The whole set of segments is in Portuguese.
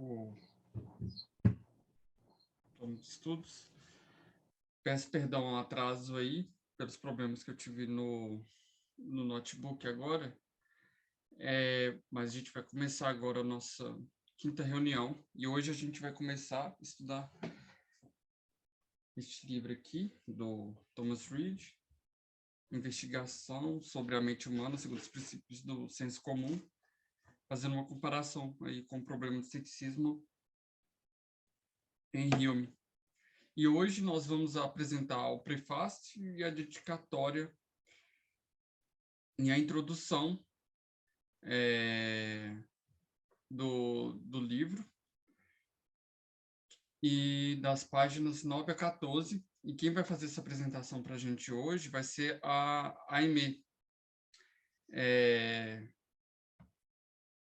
o plano de estudos. Peço perdão ao atraso aí, pelos problemas que eu tive no notebook agora. Mas a gente vai começar agora a nossa quinta reunião. E hoje a gente vai começar a estudar este livro aqui, do Thomas Reid, Investigação sobre a Mente Humana segundo os princípios do senso comum, fazendo uma comparação aí com o problema do ceticismo em Hume. E hoje nós vamos apresentar o prefácio e a dedicatória e a introdução do livro, e das páginas 9 a 14. E quem vai fazer essa apresentação para a gente hoje vai ser a Aimee.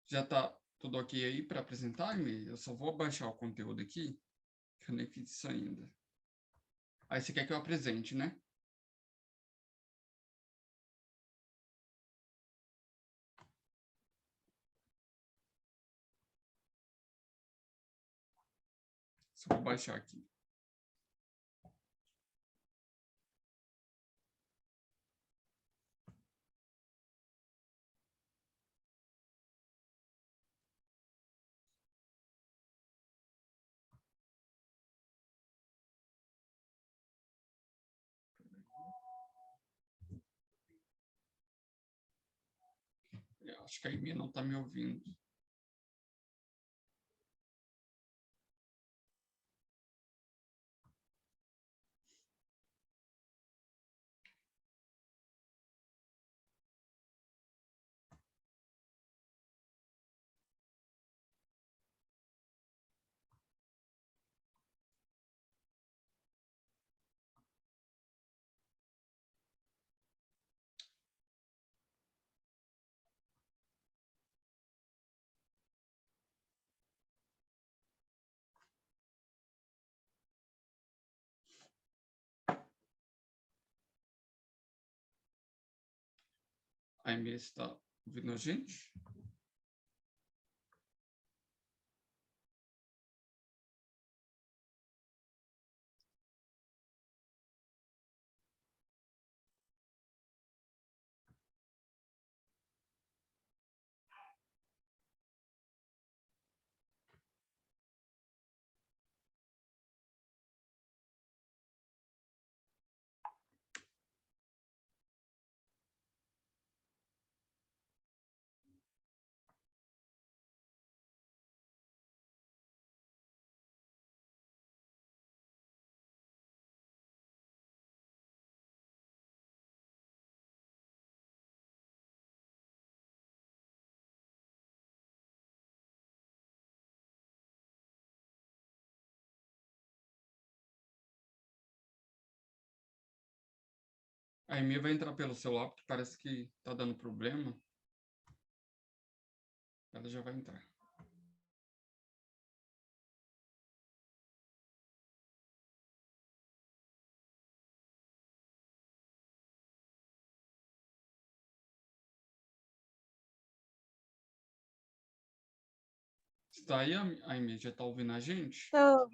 Já está tudo ok aí para apresentar, Aimee? Eu só vou baixar o conteúdo aqui, que eu nem fiz isso ainda. Aí você quer que eu apresente, né? Só vou baixar aqui. Eu acho que a Aimee não está me ouvindo. A Aimee está ouvindo a gente? A Aimee vai entrar pelo celular, porque parece que está dando problema. Ela já vai entrar. Está aí, Aimee? Já está ouvindo a gente? Estou.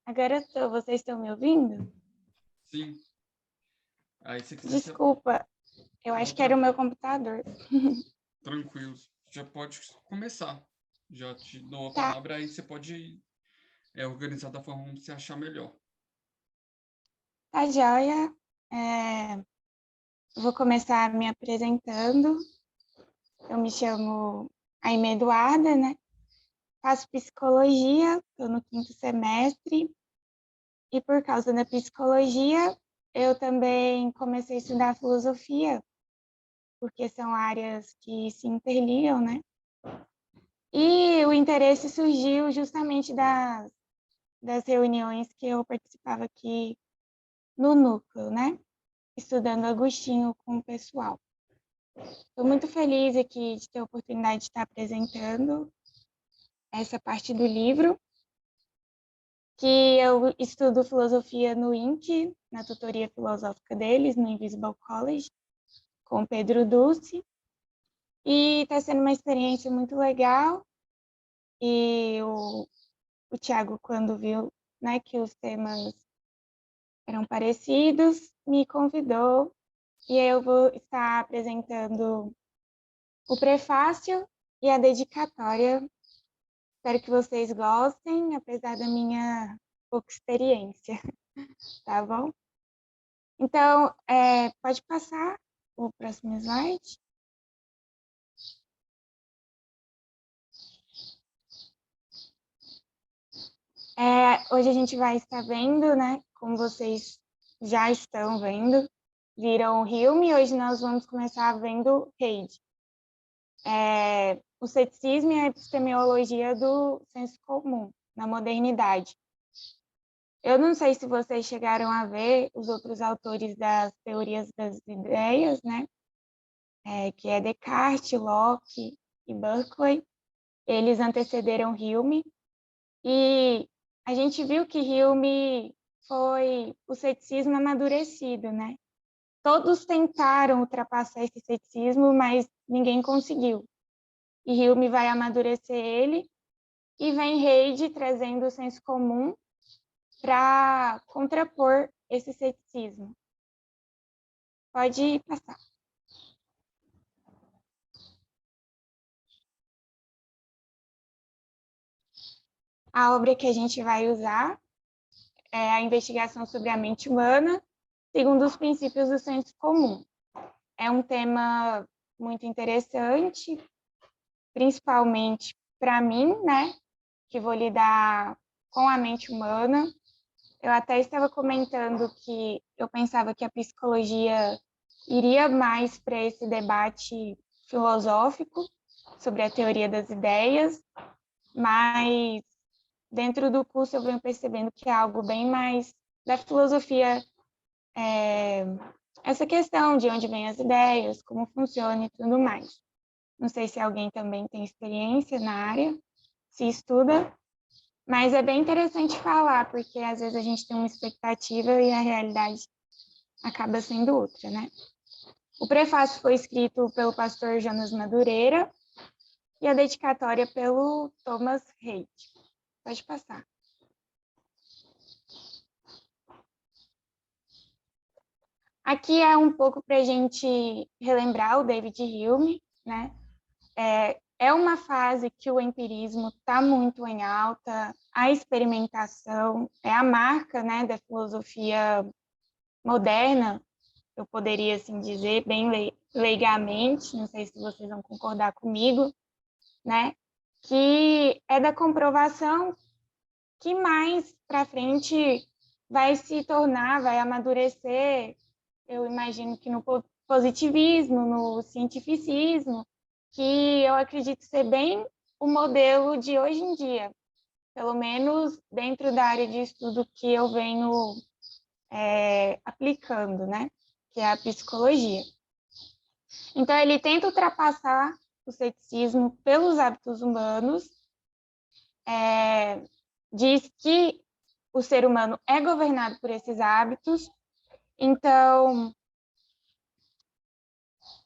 Agora estou. Vocês estão me ouvindo? Sim. Aí, se quiser... Desculpa, eu acho que era o meu computador. Tranquilo. Já pode começar. Já te dou a Tá. palavra, aí você pode organizar da forma como você achar melhor. Tá joia. Vou começar me apresentando. Eu me chamo Aimee Eduarda, né? Faço psicologia, estou no 5º semestre. E por causa da psicologia, eu também comecei a estudar filosofia, porque são áreas que se interligam, né? E o interesse surgiu justamente das reuniões que eu participava aqui no núcleo, né? Estudando Agostinho com o pessoal. Estou muito feliz aqui de ter a oportunidade de estar apresentando essa parte do livro, que eu estudo filosofia no INC, na tutoria filosófica deles, no Invisible College, com Pedro Dulce. E está sendo uma experiência muito legal. e o Tiago, quando viu, né, que os temas eram parecidos, me convidou e eu vou estar apresentando o prefácio e a dedicatória. Espero que vocês gostem, apesar da minha pouca experiência, tá bom? Então, pode passar o próximo slide. Hoje a gente vai estar vendo, né, como vocês já estão vendo, viram o Hume, hoje nós vamos começar vendo Hegel. O ceticismo e a epistemologia do senso comum na modernidade. Eu não sei se vocês chegaram a ver os outros autores das teorias das ideias, né? Que é Descartes, Locke e Berkeley. Eles antecederam Hume. E a gente viu que Hume foi o ceticismo amadurecido, né? Todos tentaram ultrapassar esse ceticismo, mas ninguém conseguiu. E Hume vai amadurecer ele, e vem Hegel trazendo o senso comum para contrapor esse ceticismo. Pode passar. A obra que a gente vai usar é a investigação sobre a mente humana, segundo os princípios do senso comum. É um tema muito interessante, principalmente para mim, né, que vou lidar com a mente humana. Eu até estava comentando que eu pensava que a psicologia iria mais para esse debate filosófico sobre a teoria das ideias, mas dentro do curso eu venho percebendo que é algo bem mais da filosofia, essa questão de onde vêm as ideias, como funciona e tudo mais. Não sei se alguém também tem experiência na área, se estuda, mas é bem interessante falar, porque às vezes a gente tem uma expectativa e a realidade acaba sendo outra, né? O prefácio foi escrito pelo pastor Jonas Madureira e a dedicatória pelo Thomas Reid. Pode passar. Aqui é um pouco para a gente relembrar o David Hume, né? É uma fase que o empirismo está muito em alta, a experimentação é a marca, né, da filosofia moderna, eu poderia assim dizer, bem leigamente, não sei se vocês vão concordar comigo, né, que é da comprovação que mais para frente vai se tornar, vai amadurecer, eu imagino que no positivismo, no cientificismo, que eu acredito ser bem o modelo de hoje em dia, pelo menos dentro da área de estudo que eu venho aplicando, né? Que é a psicologia. Então, ele tenta ultrapassar o ceticismo pelos hábitos humanos, diz que o ser humano é governado por esses hábitos, então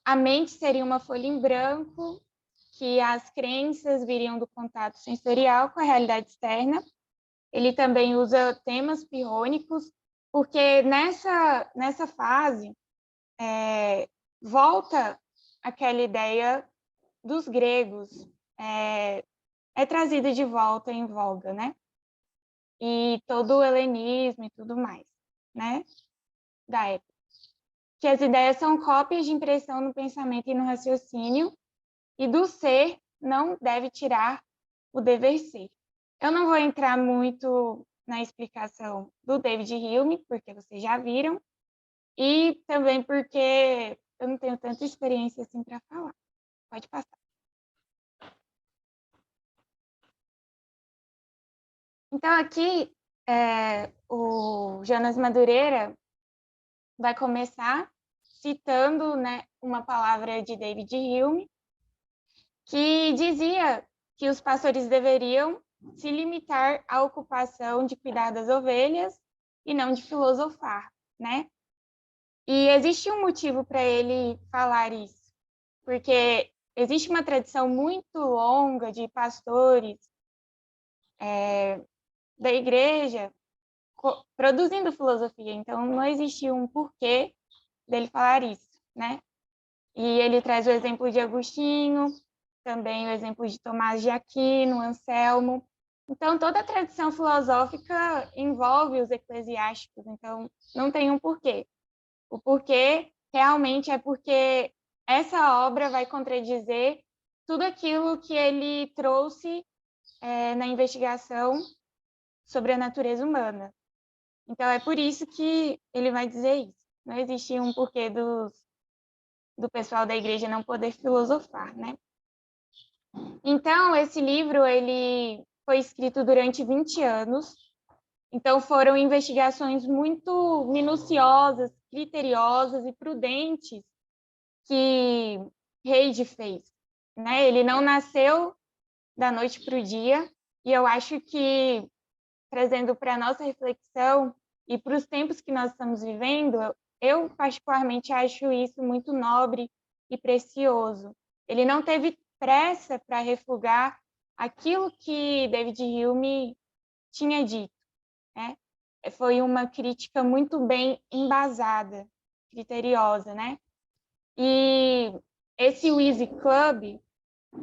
a mente seria uma folha em branco, que as crenças viriam do contato sensorial com a realidade externa. Ele também usa temas pirrônicos, porque nessa fase volta aquela ideia dos gregos, é trazida de volta em voga, né? E todo o helenismo e tudo mais, né? Da época. Que as ideias são cópias de impressão no pensamento e no raciocínio, e do ser não deve tirar o dever ser. Eu não vou entrar muito na explicação do David Hume, porque vocês já viram, e também porque eu não tenho tanta experiência assim para falar. Pode passar. Então, aqui, o Jonas Madureira vai começar citando, né, uma palavra de David Hume, que dizia que os pastores deveriam se limitar à ocupação de cuidar das ovelhas e não de filosofar, né? E existe um motivo para ele falar isso, porque existe uma tradição muito longa de pastores da igreja produzindo filosofia. Então, não existia um porquê dele falar isso, né? E ele traz o exemplo de Agostinho, também o exemplo de Tomás de Aquino, Anselmo. Então, toda a tradição filosófica envolve os eclesiásticos, então não tem um porquê. O porquê realmente é porque essa obra vai contradizer tudo aquilo que ele trouxe na investigação sobre a natureza humana. Então, é por isso que ele vai dizer isso. Não existe um porquê do pessoal da igreja não poder filosofar, né? Então, esse livro ele foi escrito durante 20 anos. Então, foram investigações muito minuciosas, criteriosas e prudentes que Reid fez, né? Ele não nasceu da noite para o dia, e eu acho que, trazendo para a nossa reflexão e para os tempos que nós estamos vivendo, eu particularmente acho isso muito nobre e precioso. Ele não teve pressa para refugar aquilo que David Hume tinha dito, né? Foi uma crítica muito bem embasada, criteriosa, né? E esse Wheezy Club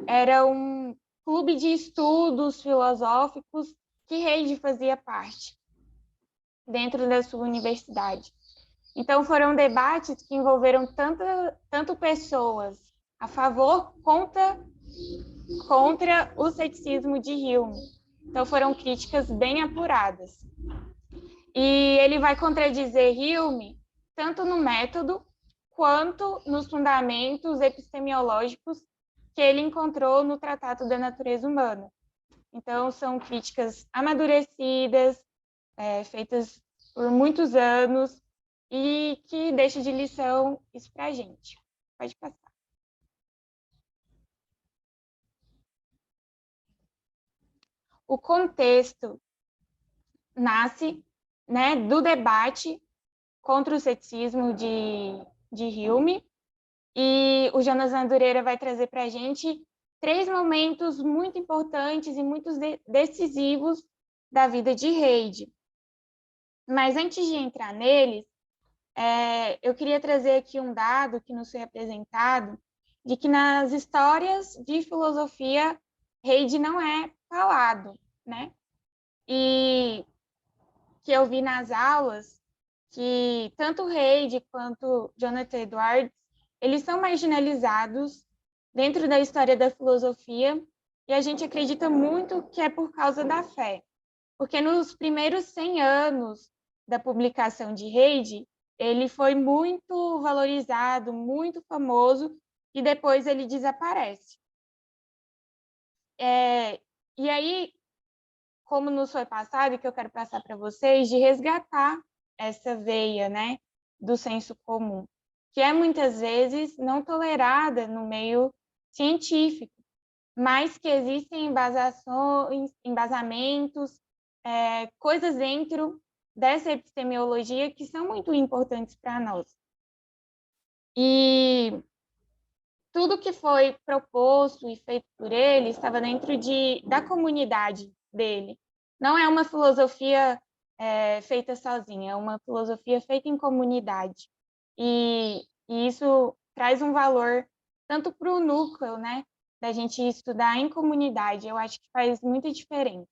era um clube de estudos filosóficos que Reid fazia parte, dentro da sua universidade. Então, foram debates que envolveram tanto pessoas a favor contra o ceticismo de Hume. Então, foram críticas bem apuradas. E ele vai contradizer Hume tanto no método quanto nos fundamentos epistemológicos que ele encontrou no Tratado da Natureza Humana. Então, são críticas amadurecidas, feitas por muitos anos, e que deixa de lição isso para a gente. Pode passar. O contexto nasce, né, do debate contra o ceticismo de Hume, e o Jonas Madureira vai trazer para a gente 3 momentos muito importantes e muito decisivos da vida de Reid. Mas antes de entrar neles, eu queria trazer aqui um dado que nos foi apresentado, de que nas histórias de filosofia, Reid não é falado, né? E que eu vi nas aulas que tanto Reid quanto Jonathan Edwards, eles são marginalizados dentro da história da filosofia, e a gente acredita muito que é por causa da fé. Porque nos primeiros 100 anos da publicação de Reid, ele foi muito valorizado, muito famoso, e depois ele desaparece. E aí, como nos foi passado, e que eu quero passar para vocês, de resgatar essa veia, né, do senso comum, que é muitas vezes não tolerada no meio científico, mas que existem embasamentos, coisas dentro dessa epistemologia que são muito importantes para nós. E tudo que foi proposto e feito por ele estava dentro da comunidade dele. Não é uma filosofia feita sozinha, é uma filosofia feita em comunidade. E isso traz um valor tanto para o núcleo, né, da gente estudar em comunidade. Eu acho que faz muita diferença.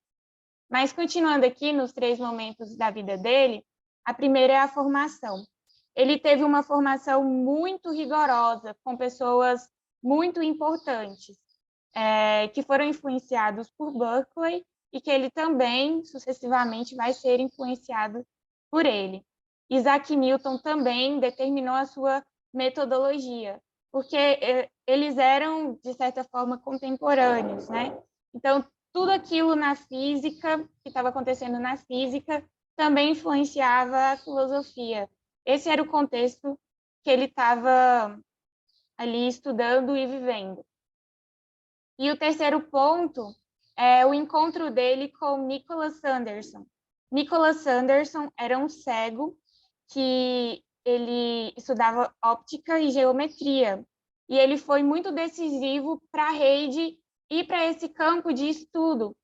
Mas, continuando aqui nos 3 momentos da vida dele, a primeira é a formação. Ele teve uma formação muito rigorosa, com pessoas muito importantes, que foram influenciados por Berkeley, e que ele também, sucessivamente, vai ser influenciado por ele. Isaac Newton também determinou a sua metodologia, porque eles eram, de certa forma, contemporâneos, né? Então, tudo aquilo na física, que estava acontecendo na física, também influenciava a filosofia. Esse era o contexto que ele estava ali estudando e vivendo. E o terceiro ponto é o encontro dele com Nicholas Sanderson. Nicholas Sanderson era um cego que ele estudava óptica e geometria, e ele foi muito decisivo para Reid e para esse campo de estudo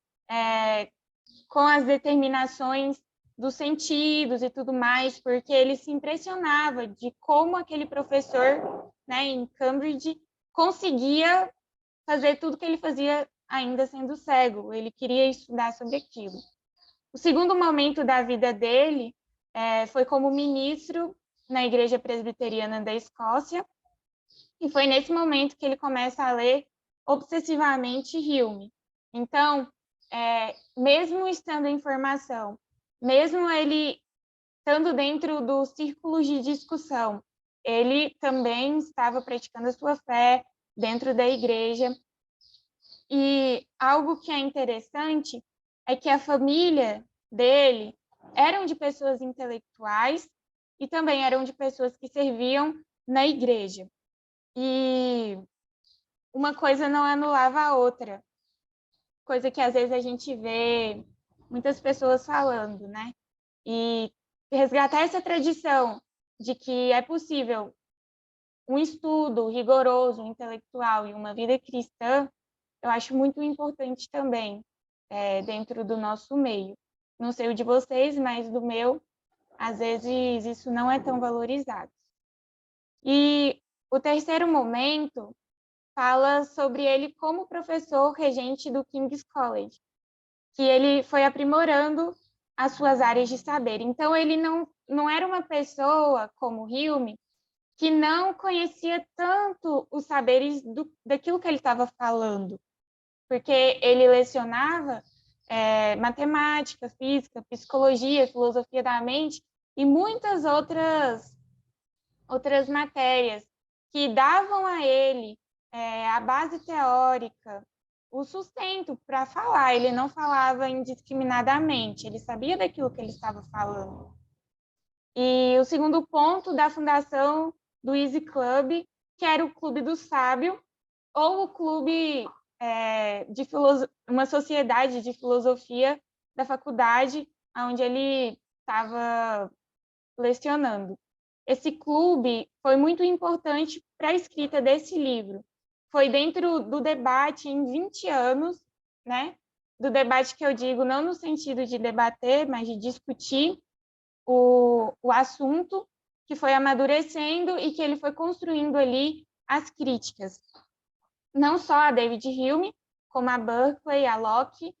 com as determinações dos sentidos e tudo mais, porque ele se impressionava de como aquele professor, né, em Cambridge, conseguia fazer tudo que ele fazia ainda sendo cego. Ele queria estudar sobre aquilo. O segundo momento da vida dele foi como ministro na Igreja Presbiteriana da Escócia, e foi nesse momento que ele começa a ler obsessivamente Hume. Então, mesmo estando em formação, mesmo ele estando dentro dos círculos de discussão, ele também estava praticando a sua fé dentro da igreja. E algo que é interessante é que a família dele eram de pessoas intelectuais e também eram de pessoas que serviam na igreja. E uma coisa não anulava a outra, coisa que às vezes a gente vê muitas pessoas falando, né? E resgatar essa tradição de que é possível um estudo rigoroso, intelectual e uma vida cristã, eu acho muito importante também dentro do nosso meio. Não sei o de vocês, mas do meu, às vezes isso não é tão valorizado. E o terceiro momento fala sobre ele como professor regente do King's College, que ele foi aprimorando as suas áreas de saber. Então, ele não era uma pessoa como Hume, que não conhecia tanto os saberes daquilo que ele estava falando, porque ele lecionava matemática, física, psicologia, filosofia da mente e muitas outras matérias que davam a ele a base teórica, o sustento para falar. Ele não falava indiscriminadamente, ele sabia daquilo que ele estava falando. E o segundo ponto da fundação do Easy Club, que era o Clube do Sábio, ou o clube uma sociedade de filosofia da faculdade, onde ele estava lecionando. Esse clube foi muito importante para a escrita desse livro. Foi dentro do debate em 20 anos, né? Do debate que eu digo não no sentido de debater, mas de discutir o assunto, que foi amadurecendo e que ele foi construindo ali as críticas. Não só a David Hume, como a Berkeley, a Locke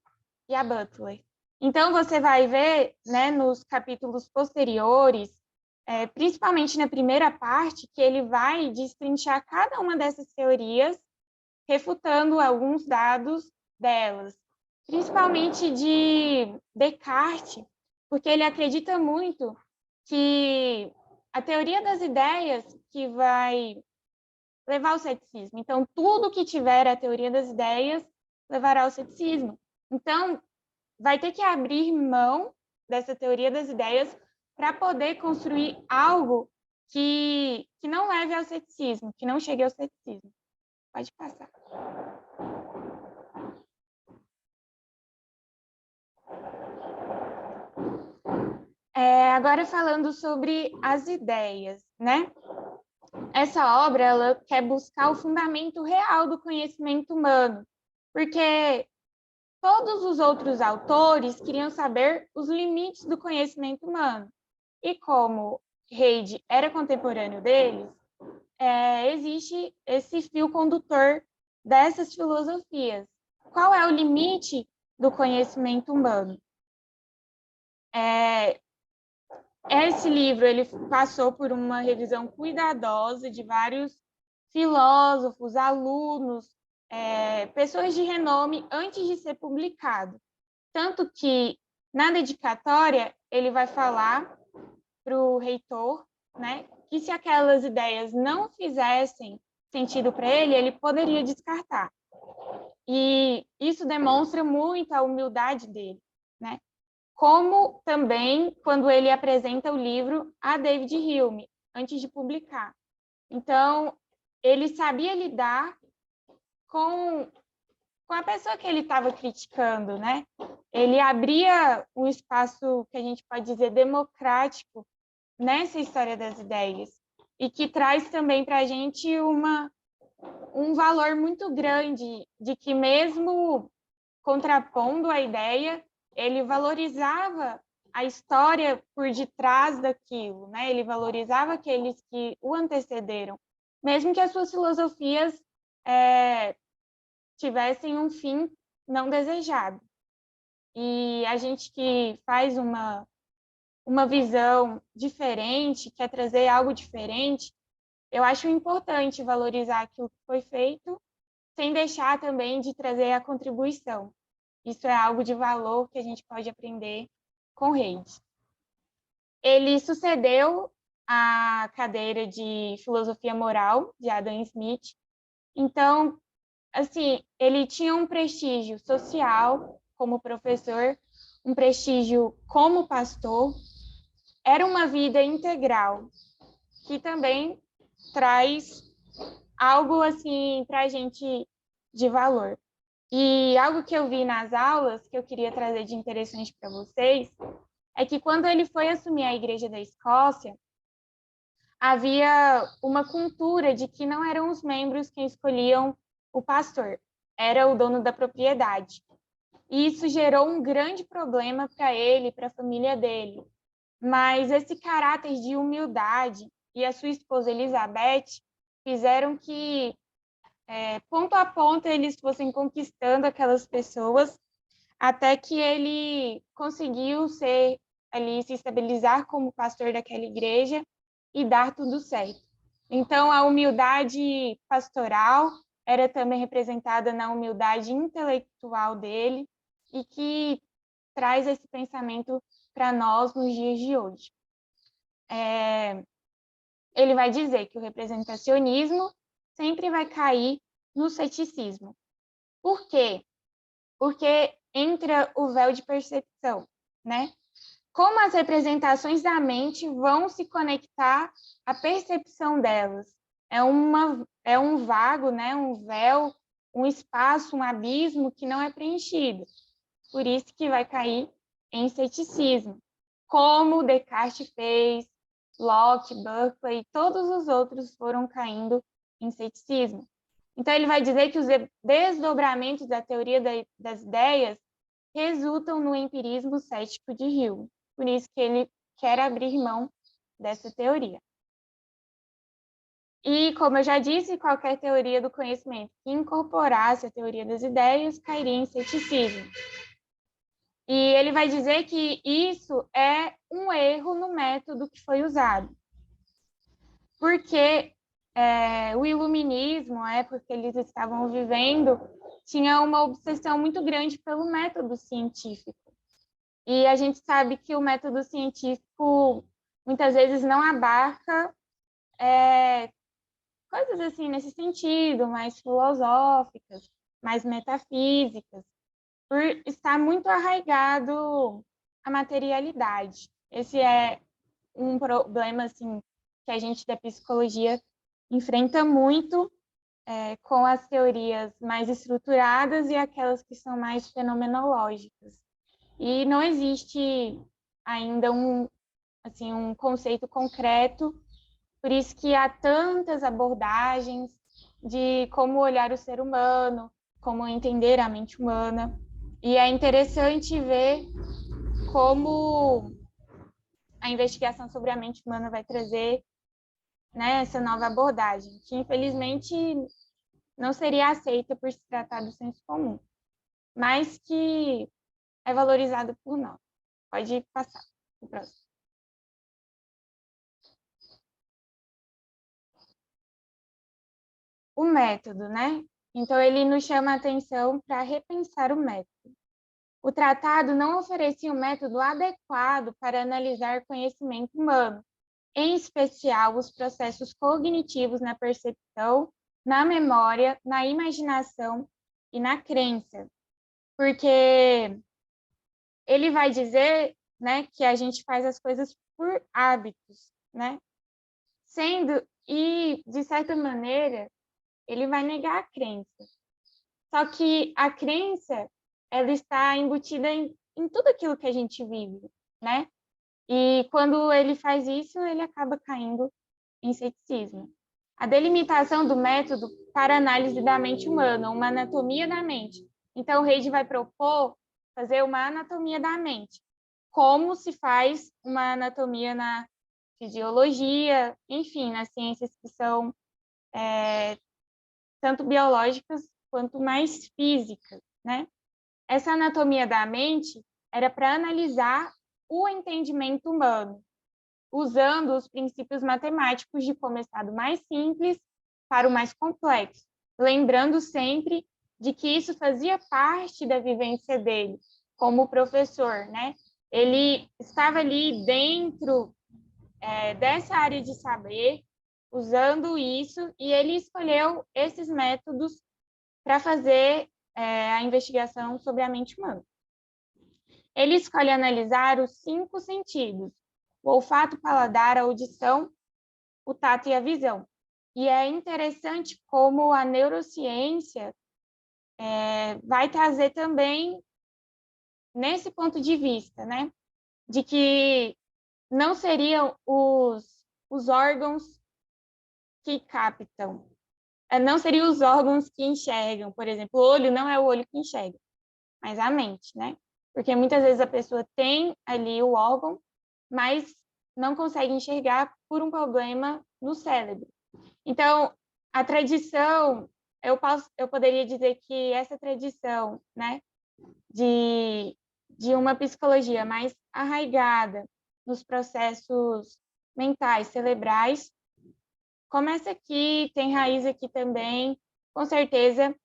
e a Butler. Então, você vai ver, né, nos capítulos posteriores, principalmente na primeira parte, que ele vai destrinchar cada uma dessas teorias, refutando alguns dados delas, principalmente de Descartes, porque ele acredita muito que a teoria das ideias que vai levar ao ceticismo. Então, tudo que tiver a teoria das ideias levará ao ceticismo. Então, vai ter que abrir mão dessa teoria das ideias para poder construir algo que não leve ao ceticismo, que não chegue ao ceticismo. Pode passar. Agora falando sobre as ideias, né? Essa obra ela quer buscar o fundamento real do conhecimento humano, porque todos os outros autores queriam saber os limites do conhecimento humano. E como Heyde era contemporâneo deles, existe esse fio condutor dessas filosofias. Qual é o limite do conhecimento humano? Esse livro ele passou por uma revisão cuidadosa de vários filósofos, alunos, pessoas de renome antes de ser publicado. Tanto que, na dedicatória, ele vai falar para o reitor, né, que se aquelas ideias não fizessem sentido para ele, ele poderia descartar. E isso demonstra muito a humildade dele, né? Como também quando ele apresenta o livro a David Hume, antes de publicar. Então, ele sabia lidar com a pessoa que ele estava criticando, né? Ele abria um espaço que a gente pode dizer democrático nessa história das ideias e que traz também para a gente um valor muito grande de que mesmo contrapondo a ideia, ele valorizava a história por detrás daquilo, né? Ele valorizava aqueles que o antecederam, mesmo que as suas filosofias tivessem um fim não desejado. E a gente que faz uma visão diferente, quer trazer algo diferente, eu acho importante valorizar aquilo que foi feito, sem deixar também de trazer a contribuição. Isso é algo de valor que a gente pode aprender com Reis. Ele sucedeu a cadeira de filosofia moral de Adam Smith. Então, assim, ele tinha um prestígio social como professor, um prestígio como pastor. Era uma vida integral que também traz algo assim para a gente de valor. E algo que eu vi nas aulas, que eu queria trazer de interessante para vocês, é que quando ele foi assumir a Igreja da Escócia, havia uma cultura de que não eram os membros quem escolhiam o pastor, era o dono da propriedade. E isso gerou um grande problema para ele, para a família dele. Mas esse caráter de humildade e a sua esposa Elizabeth fizeram que, ponto a ponto, eles fossem conquistando aquelas pessoas até que ele conseguiu ser ali, se estabilizar como pastor daquela igreja e dar tudo certo. Então, a humildade pastoral era também representada na humildade intelectual dele e que traz esse pensamento para nós nos dias de hoje. Ele vai dizer que o representacionismo sempre vai cair no ceticismo. Por quê? Porque entra o véu de percepção, né? Como as representações da mente vão se conectar à percepção delas? É um vago, né? Um véu, um espaço, um abismo que não é preenchido. Por isso que vai cair em ceticismo. Como Descartes fez, Locke, Berkeley, todos os outros foram caindo em ceticismo. Então, ele vai dizer que os desdobramentos da teoria das ideias resultam no empirismo cético de Hume. Por isso que ele quer abrir mão dessa teoria. E, como eu já disse, qualquer teoria do conhecimento que incorporasse a teoria das ideias cairia em ceticismo. E ele vai dizer que isso é um erro no método que foi usado. Porque o iluminismo, a época que eles estavam vivendo, tinha uma obsessão muito grande pelo método científico. E a gente sabe que o método científico muitas vezes não abarca coisas assim nesse sentido, mais filosóficas, mais metafísicas, por estar muito arraigado à materialidade. Esse é um problema assim que a gente da psicologia enfrenta muito com as teorias mais estruturadas e aquelas que são mais fenomenológicas. E não existe ainda um conceito concreto, por isso que há tantas abordagens de como olhar o ser humano, como entender a mente humana. E é interessante ver como a investigação sobre a mente humana vai trazer, né, essa nova abordagem, que infelizmente não seria aceita por se tratar do senso comum, mas que é valorizado por nós. Pode passar o próximo. O método, né? Então, ele nos chama a atenção para repensar o método. O tratado não oferecia um método adequado para analisar conhecimento humano, em especial os processos cognitivos na percepção, na memória, na imaginação e na crença. Porque ele vai dizer, né, que a gente faz as coisas por hábitos, né? E, de certa maneira, ele vai negar a crença. Só que a crença, ela está embutida em tudo aquilo que a gente vive, né? E quando ele faz isso, ele acaba caindo em ceticismo. A delimitação do método para análise da mente humana, uma anatomia da mente. Então, o Reid vai propor fazer uma anatomia da mente, como se faz uma anatomia na fisiologia, enfim, nas ciências que são tanto biológicas quanto mais físicas, né? Essa anatomia da mente era para analisar o entendimento humano, usando os princípios matemáticos de começar do mais simples para o mais complexo, lembrando sempre de que isso fazia parte da vivência dele como professor, né? Ele estava ali dentro dessa área de saber, usando isso, e ele escolheu esses métodos para fazer a investigação sobre a mente humana. Ele escolhe analisar os 5 sentidos: o olfato, o paladar, a audição, o tato e a visão. E é interessante como a neurociência vai trazer também nesse ponto de vista, né? De que não seriam os órgãos que captam, não seriam os órgãos que enxergam, por exemplo, o olho não é o olho que enxerga, mas a mente, né? Porque muitas vezes a pessoa tem ali o órgão, mas não consegue enxergar por um problema no cérebro. Então, a tradição, eu poderia dizer que essa tradição, né, de uma psicologia mais arraigada nos processos mentais, cerebrais, começa aqui, tem raiz aqui também, com certeza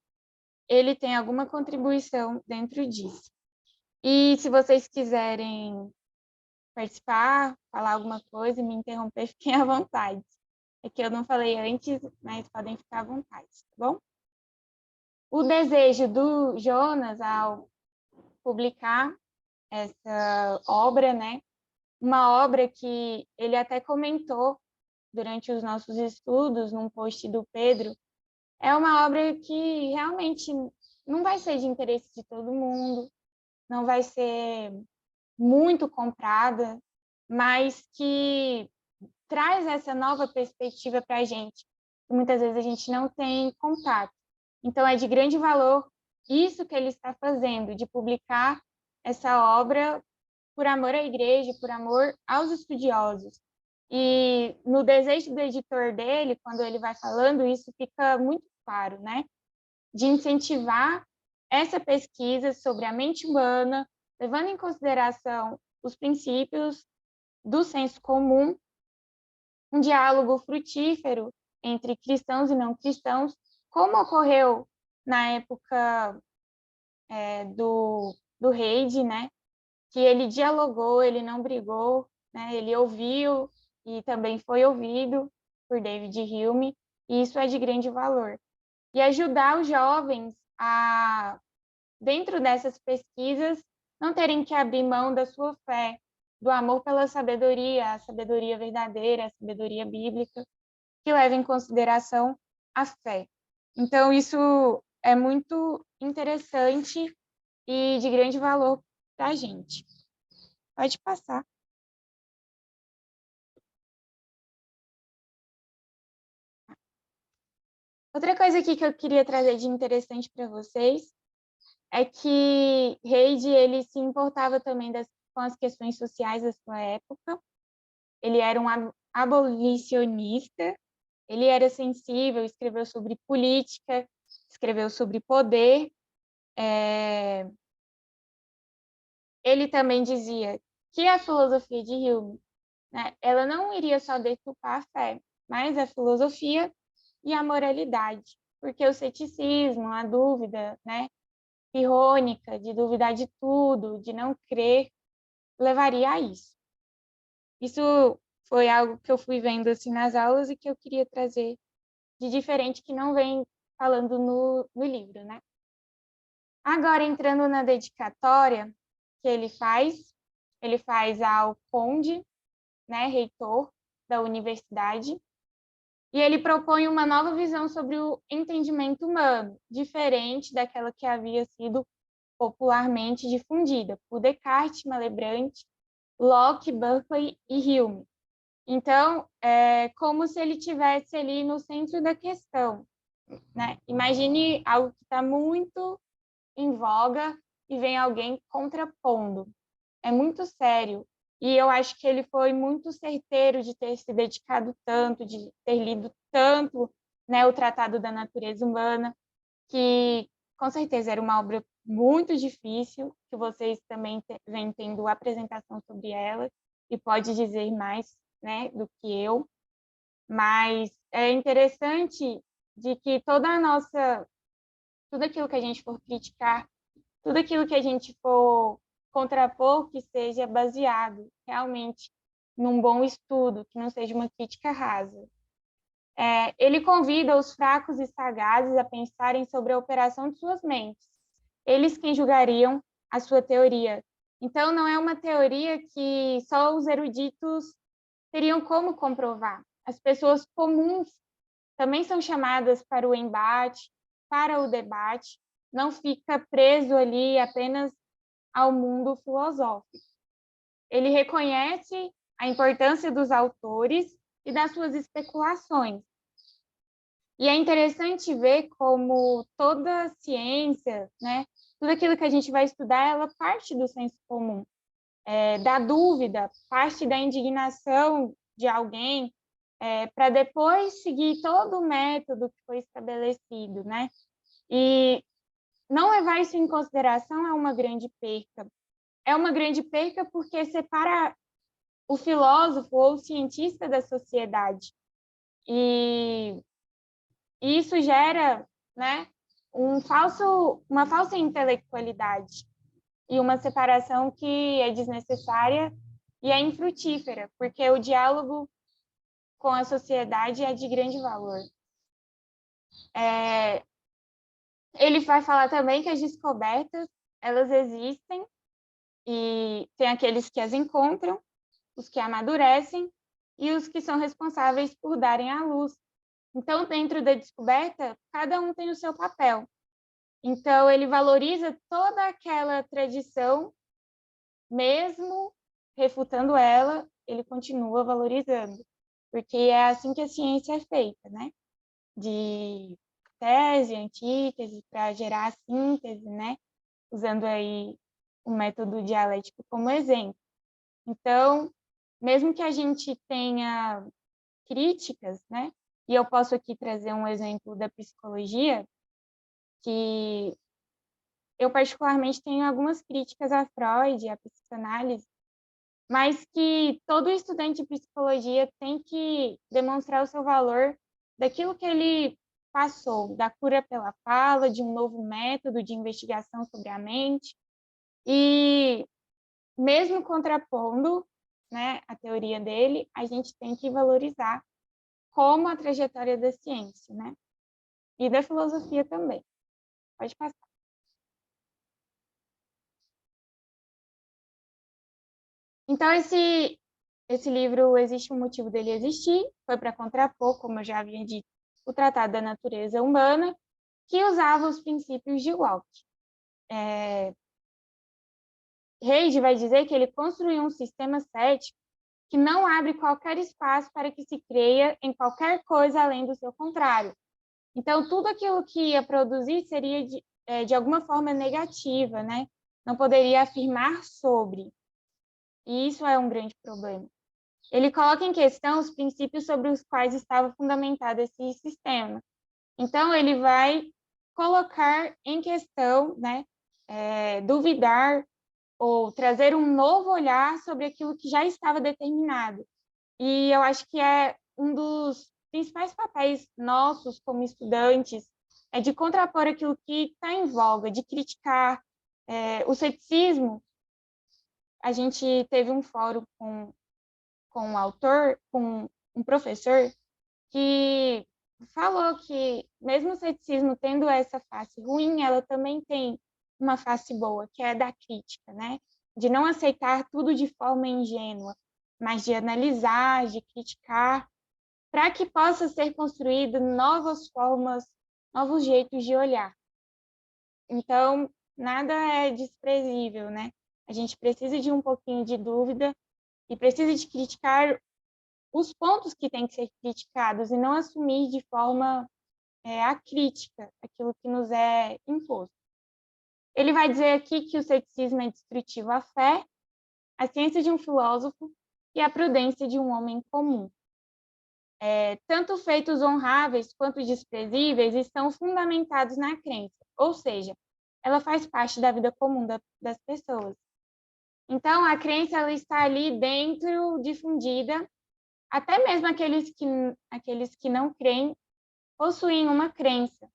ele tem alguma contribuição dentro disso. E se vocês quiserem participar, falar alguma coisa, me interromper, fiquem à vontade. É que eu não falei antes, mas podem ficar à vontade, tá bom? O desejo do Jonas ao publicar essa obra, né? Uma obra que ele até comentou durante os nossos estudos, num post do Pedro, é uma obra que realmente não vai ser de interesse de todo mundo, não vai ser muito comprada, mas que traz essa nova perspectiva para a gente, que muitas vezes a gente não tem contato. Então, é de grande valor isso que ele está fazendo, de publicar essa obra por amor à igreja, por amor aos estudiosos. E no desejo do editor dele, quando ele vai falando, isso fica muito claro, né? De incentivar essa pesquisa sobre a mente humana, levando em consideração os princípios do senso comum, um diálogo frutífero entre cristãos e não cristãos, como ocorreu na época do Reid, né? Que ele dialogou, ele não brigou, né? Ele ouviu e também foi ouvido por David Hume, e isso é de grande valor. E ajudar os jovens a, dentro dessas pesquisas, não terem que abrir mão da sua fé, do amor pela sabedoria, a sabedoria verdadeira, a sabedoria bíblica, que leva em consideração a fé. Então, isso é muito interessante e de grande valor para a gente. Pode passar. Outra coisa aqui que eu queria trazer de interessante para vocês é que Reid, ele se importava também com as questões sociais da sua época. Ele era um abolicionista, ele era sensível, escreveu sobre política, escreveu sobre poder. Ele também dizia que a filosofia de Hume, né, ela não iria só deturpar a fé, mas a filosofia e a moralidade, porque o ceticismo, a dúvida, né, pirrônica, de duvidar de tudo, de não crer, levaria a isso. Isso foi algo que eu fui vendo assim nas aulas e que eu queria trazer de diferente que não vem falando no livro, né? Agora, entrando na dedicatória que ele faz ao conde, né, reitor da universidade, e ele propõe uma nova visão sobre o entendimento humano, diferente daquela que havia sido popularmente difundida por Descartes, Malebranche, Locke, Berkeley e Hume. Então, é como se ele tivesse ali no centro da questão, né? Imagine algo que está muito em voga e vem alguém contrapondo. É muito sério. E eu acho que ele foi muito certeiro de ter se dedicado tanto, de ter lido tanto, né, o Tratado da Natureza Humana, que com certeza era uma obra muito difícil, que vocês também vêm tendo apresentação sobre ela, e pode dizer mais, né, do que eu. Mas é interessante de que tudo aquilo que a gente for criticar, tudo aquilo que a gente for contrapor, que seja baseado realmente num bom estudo, que não seja uma crítica rasa. Ele convida os fracos e sagazes a pensarem sobre a operação de suas mentes. Eles quem julgariam a sua teoria. Então, não é uma teoria que só os eruditos teriam como comprovar. As pessoas comuns também são chamadas para o embate, para o debate, não fica preso ali apenas ao mundo filosófico. Ele reconhece a importância dos autores e das suas especulações. E é interessante ver como toda ciência, né, tudo aquilo que a gente vai estudar, ela parte do senso comum, da dúvida, parte da indignação de alguém, para depois seguir todo o método que foi estabelecido, né? E não levar isso em consideração é uma grande perca. É uma grande perca porque separa o filósofo ou o cientista da sociedade. E isso gera, né, uma falsa intelectualidade e uma separação que é desnecessária e é infrutífera, porque o diálogo com a sociedade é de grande valor. Ele vai falar também que as descobertas, elas existem e tem aqueles que as encontram, os que amadurecem e os que são responsáveis por darem à luz. Então, dentro da descoberta, cada um tem o seu papel. Então, ele valoriza toda aquela tradição, mesmo refutando ela, ele continua valorizando, porque é assim que a ciência é feita, né? De tese, antítese, para gerar a síntese, né? Usando aí o método dialético como exemplo. Então, mesmo que a gente tenha críticas, né? E eu posso aqui trazer um exemplo da psicologia, que eu particularmente tenho algumas críticas a Freud, à psicanálise, mas que todo estudante de psicologia tem que demonstrar o seu valor daquilo que ele passou, da cura pela fala, de um novo método de investigação sobre a mente, e mesmo contrapondo, né, a teoria dele, a gente tem que valorizar como a trajetória da ciência, né? E da filosofia também. Pode passar. Então, esse livro, existe um motivo dele existir, foi para contrapor, como eu já havia dito, o Tratado da Natureza Humana, que usava os princípios de Locke. Reid vai dizer que ele construiu um sistema cético que não abre qualquer espaço para que se creia em qualquer coisa além do seu contrário. Então, tudo aquilo que ia produzir seria, de alguma forma, negativa, né? Não poderia afirmar sobre. E isso é um grande problema. Ele coloca em questão os princípios sobre os quais estava fundamentado esse sistema. Então, ele vai colocar em questão, né, duvidar ou trazer um novo olhar sobre aquilo que já estava determinado. E eu acho que é um dos principais papéis nossos como estudantes, é de contrapor aquilo que está em voga, de criticar o ceticismo. A gente teve um fórum com um autor, com um professor, que falou que, mesmo o ceticismo tendo essa face ruim, ela também tem uma face boa, que é da crítica, né? De não aceitar tudo de forma ingênua, mas de analisar, de criticar, para que possa ser construído novas formas, novos jeitos de olhar. Então, nada é desprezível, né? A gente precisa de um pouquinho de dúvida e precisa de criticar os pontos que têm que ser criticados e não assumir de forma acrítica aquilo que nos é imposto. Ele vai dizer aqui que o ceticismo é destrutivo à fé, a ciência de um filósofo e a prudência de um homem comum. Tanto feitos honráveis quanto desprezíveis estão fundamentados na crença, ou seja, ela faz parte da vida comum das pessoas. Então, a crença ela está ali dentro, difundida, até mesmo aqueles que não creem possuem uma crença.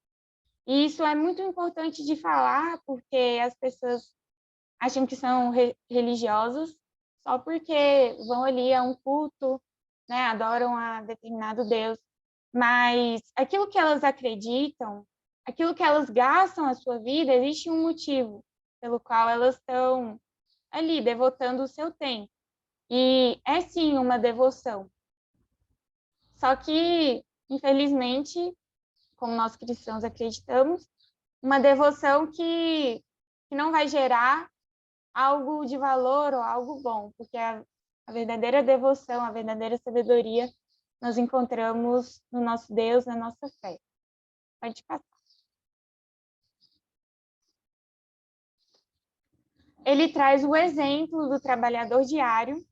E isso é muito importante de falar, porque as pessoas acham que são religiosos só porque vão ali a um culto, né, adoram a determinado Deus. Mas aquilo que elas acreditam, aquilo que elas gastam a sua vida, existe um motivo pelo qual elas estão ali devotando o seu tempo. E é sim uma devoção. Só que, infelizmente, como nós cristãos acreditamos, uma devoção que não vai gerar algo de valor ou algo bom, porque a verdadeira devoção, a verdadeira sabedoria, nós encontramos no nosso Deus, na nossa fé. Pode passar. Ele traz o exemplo do trabalhador diário,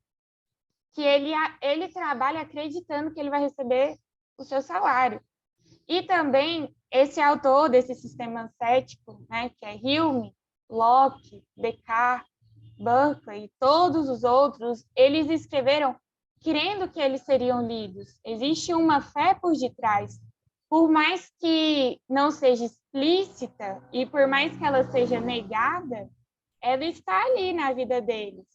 que ele trabalha acreditando que ele vai receber o seu salário. E também esse autor desse sistema cético, né, que é Hume, Locke, Descartes, Berkeley e todos os outros, eles escreveram crendo que eles seriam lidos. Existe uma fé por detrás. Por mais que não seja explícita e por mais que ela seja negada, ela está ali na vida deles.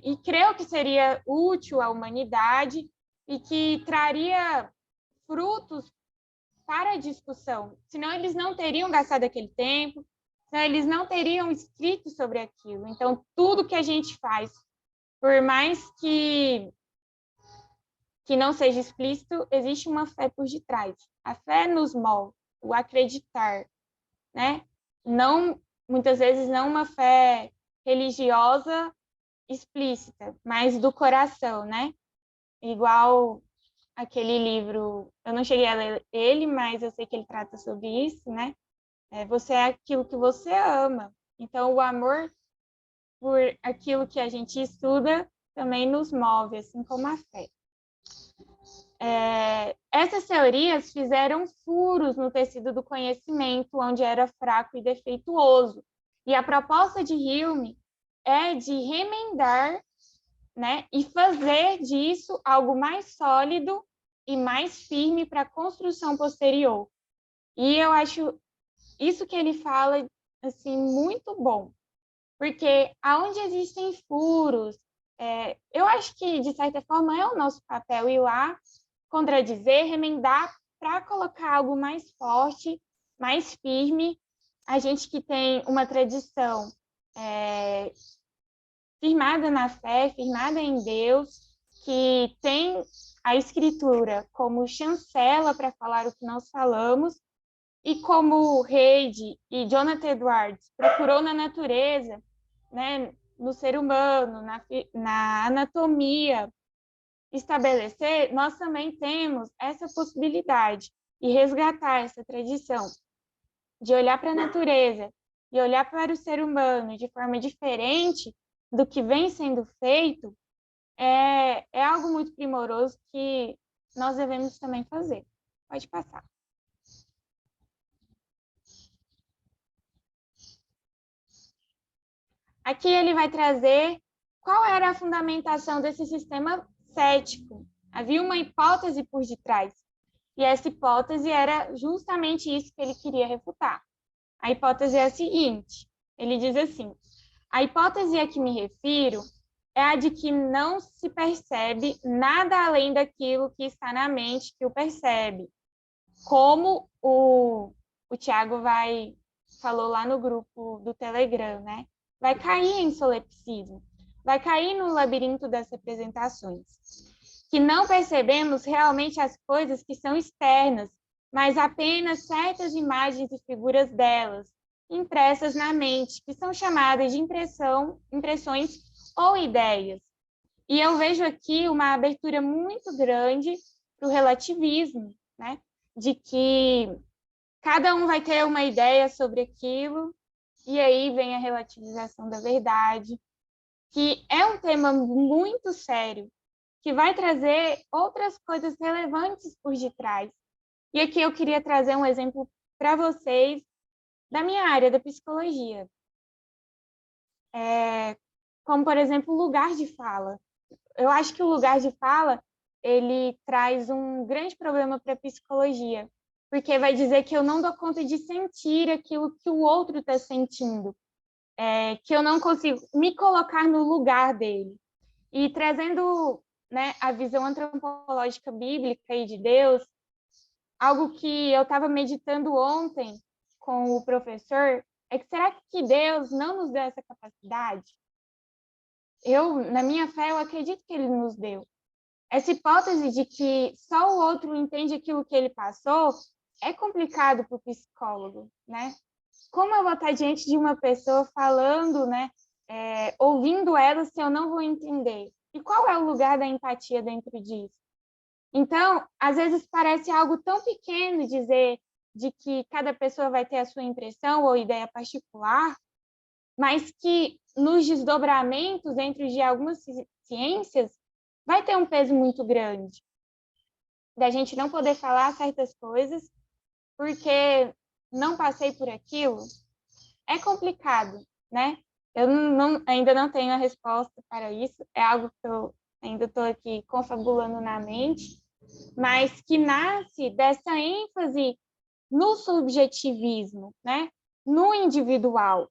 E creio que seria útil à humanidade e que traria frutos para a discussão. Senão eles não teriam gastado aquele tempo, senão eles não teriam escrito sobre aquilo. Então, tudo que a gente faz, por mais que não seja explícito, existe uma fé por detrás. A fé nos move, o acreditar, né? Não, muitas vezes não uma fé religiosa explícita, mas do coração, né? Igual aquele livro, eu não cheguei a ler ele, mas eu sei que ele trata sobre isso, né? Você é aquilo que você ama. Então, o amor por aquilo que a gente estuda também nos move, assim como a fé. Essas teorias fizeram furos no tecido do conhecimento, onde era fraco e defeituoso. E a proposta de Hume é de remendar, né, e fazer disso algo mais sólido e mais firme para a construção posterior. E eu acho isso que ele fala assim muito bom, porque aonde existem furos, eu acho que de certa forma é o nosso papel ir lá, contradizer, remendar para colocar algo mais forte, mais firme. A gente que tem uma tradição firmada na fé, firmada em Deus, que tem a Escritura como chancela para falar o que nós falamos, e como Reid e Jonathan Edwards procurou na natureza, né, no ser humano, na anatomia, estabelecer, nós também temos essa possibilidade e resgatar essa tradição de olhar para a natureza e olhar para o ser humano de forma diferente do que vem sendo feito, é algo muito primoroso que nós devemos também fazer. Pode passar. Aqui ele vai trazer qual era a fundamentação desse sistema cético. Havia uma hipótese por detrás. E essa hipótese era justamente isso que ele queria refutar. A hipótese é a seguinte, ele diz assim, a hipótese a que me refiro é a de que não se percebe nada além daquilo que está na mente que o percebe. Como o Tiago falou lá no grupo do Telegram, né? Vai cair em solipsismo, vai cair no labirinto das representações, que não percebemos realmente as coisas que são externas, mas apenas certas imagens e figuras delas, impressas na mente, que são chamadas de impressões ou ideias. E eu vejo aqui uma abertura muito grande para o relativismo, né? De que cada um vai ter uma ideia sobre aquilo E aí vem a relativização da verdade, que é um tema muito sério, que vai trazer outras coisas relevantes por detrás. E aqui eu queria trazer um exemplo para vocês da minha área da psicologia. Como, por exemplo, o lugar de fala. Eu acho que o lugar de fala, ele traz um grande problema para a psicologia, porque vai dizer que eu não dou conta de sentir aquilo que o outro está sentindo, que eu não consigo me colocar no lugar dele. E trazendo, né, a visão antropológica bíblica e de Deus, algo que eu estava meditando ontem com o professor, é que será que Deus não nos deu essa capacidade? Na minha fé, eu acredito que ele nos deu. Essa hipótese de que só o outro entende aquilo que ele passou é complicado para o psicólogo, né? Como eu vou estar diante de uma pessoa falando, né, ouvindo ela se eu não vou entender? E qual é o lugar da empatia dentro disso? Então, às vezes parece algo tão pequeno dizer de que cada pessoa vai ter a sua impressão ou ideia particular, mas que nos desdobramentos dentro de algumas ciências vai ter um peso muito grande. Da gente não poder falar certas coisas porque não passei por aquilo, é complicado, né? Eu ainda não tenho a resposta para isso, é algo que eu ainda estou aqui confabulando na mente, mas que nasce dessa ênfase no subjetivismo, né? No individual,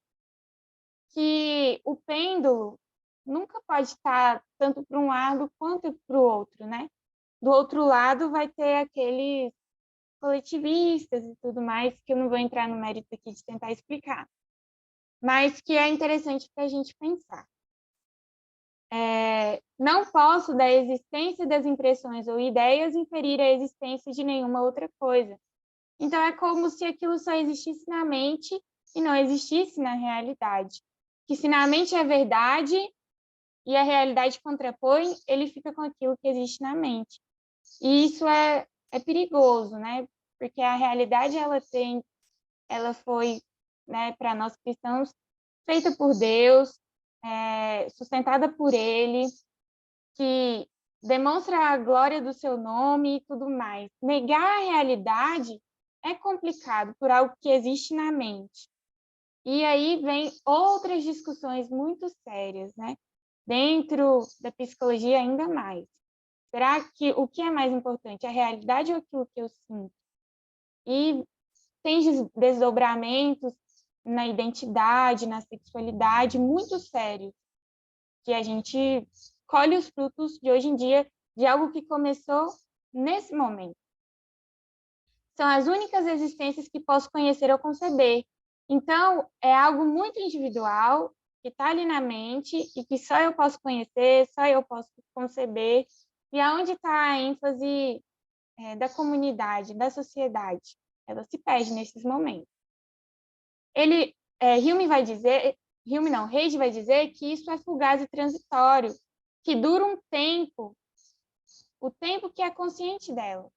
que o pêndulo nunca pode estar tanto para um lado quanto para o outro, né? Do outro lado vai ter aqueles coletivistas e tudo mais, que eu não vou entrar no mérito aqui de tentar explicar, mas que é interessante para a gente pensar. Não posso, da existência das impressões ou ideias, inferir a existência de nenhuma outra coisa. Então, é como se aquilo só existisse na mente e não existisse na realidade. Que se na mente é verdade e a realidade contrapõe, ele fica com aquilo que existe na mente. E isso é perigoso, né? Porque a realidade, ela foi, né, para nós cristãos, feita por Deus, sustentada por Ele, que demonstra a glória do seu nome e tudo mais. Negar a realidade é complicado por algo que existe na mente. E aí vem outras discussões muito sérias, né? Dentro da psicologia, ainda mais. Será que o que é mais importante, a realidade ou aquilo que eu sinto? E tem desdobramentos na identidade, na sexualidade, muito sérios, que a gente colhe os frutos de hoje em dia de algo que começou nesse momento. São as únicas existências que posso conhecer ou conceber. Então, é algo muito individual, que está ali na mente e que só eu posso conhecer, só eu posso conceber. E aonde está a ênfase da comunidade, da sociedade? Ela se perde nesses momentos. Reis vai dizer que isso é fugaz e transitório, que dura um tempo, o tempo que é consciente dela.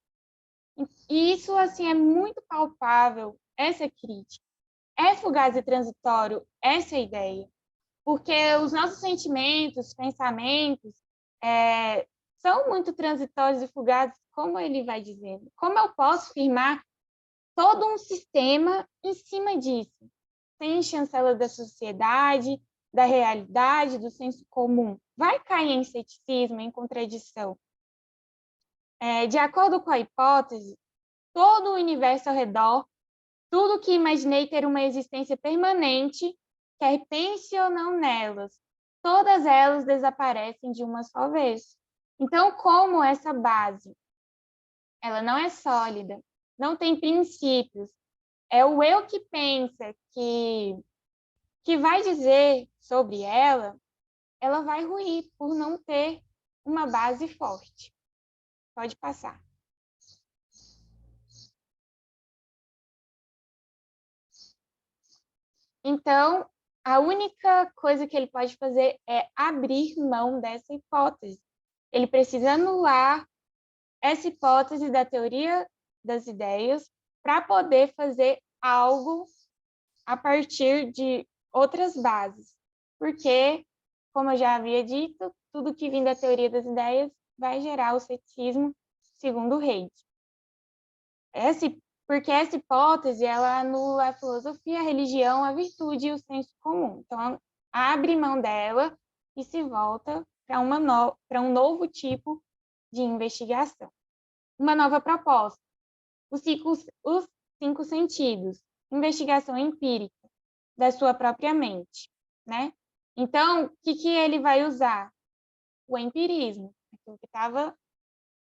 E isso, assim, é muito palpável, essa crítica. É fugaz e transitório essa ideia, porque os nossos sentimentos, pensamentos, são muito transitórios e fugazes, como ele vai dizendo. Como eu posso firmar todo um sistema em cima disso? Sem chancela da sociedade, da realidade, do senso comum. Vai cair em ceticismo, em contradição. De acordo com a hipótese, todo o universo ao redor, tudo que imaginei ter uma existência permanente, quer pense ou não nelas, todas elas desaparecem de uma só vez. Então, como essa base, ela não é sólida, não tem princípios, é o eu que pensa que vai dizer sobre ela vai ruir por não ter uma base forte. Pode passar. Então, a única coisa que ele pode fazer é abrir mão dessa hipótese. Ele precisa anular essa hipótese da teoria das ideias para poder fazer algo a partir de outras bases, porque, como eu já havia dito, tudo que vem da teoria das ideias vai gerar o ceticismo, segundo Hegel. Porque essa hipótese ela anula a filosofia, a religião, a virtude e o senso comum. Então, abre mão dela e se volta para um novo tipo de investigação. Uma nova proposta, os cinco sentidos, investigação empírica da sua própria mente, né? Então, o que ele vai usar? O empirismo, aquilo que estava,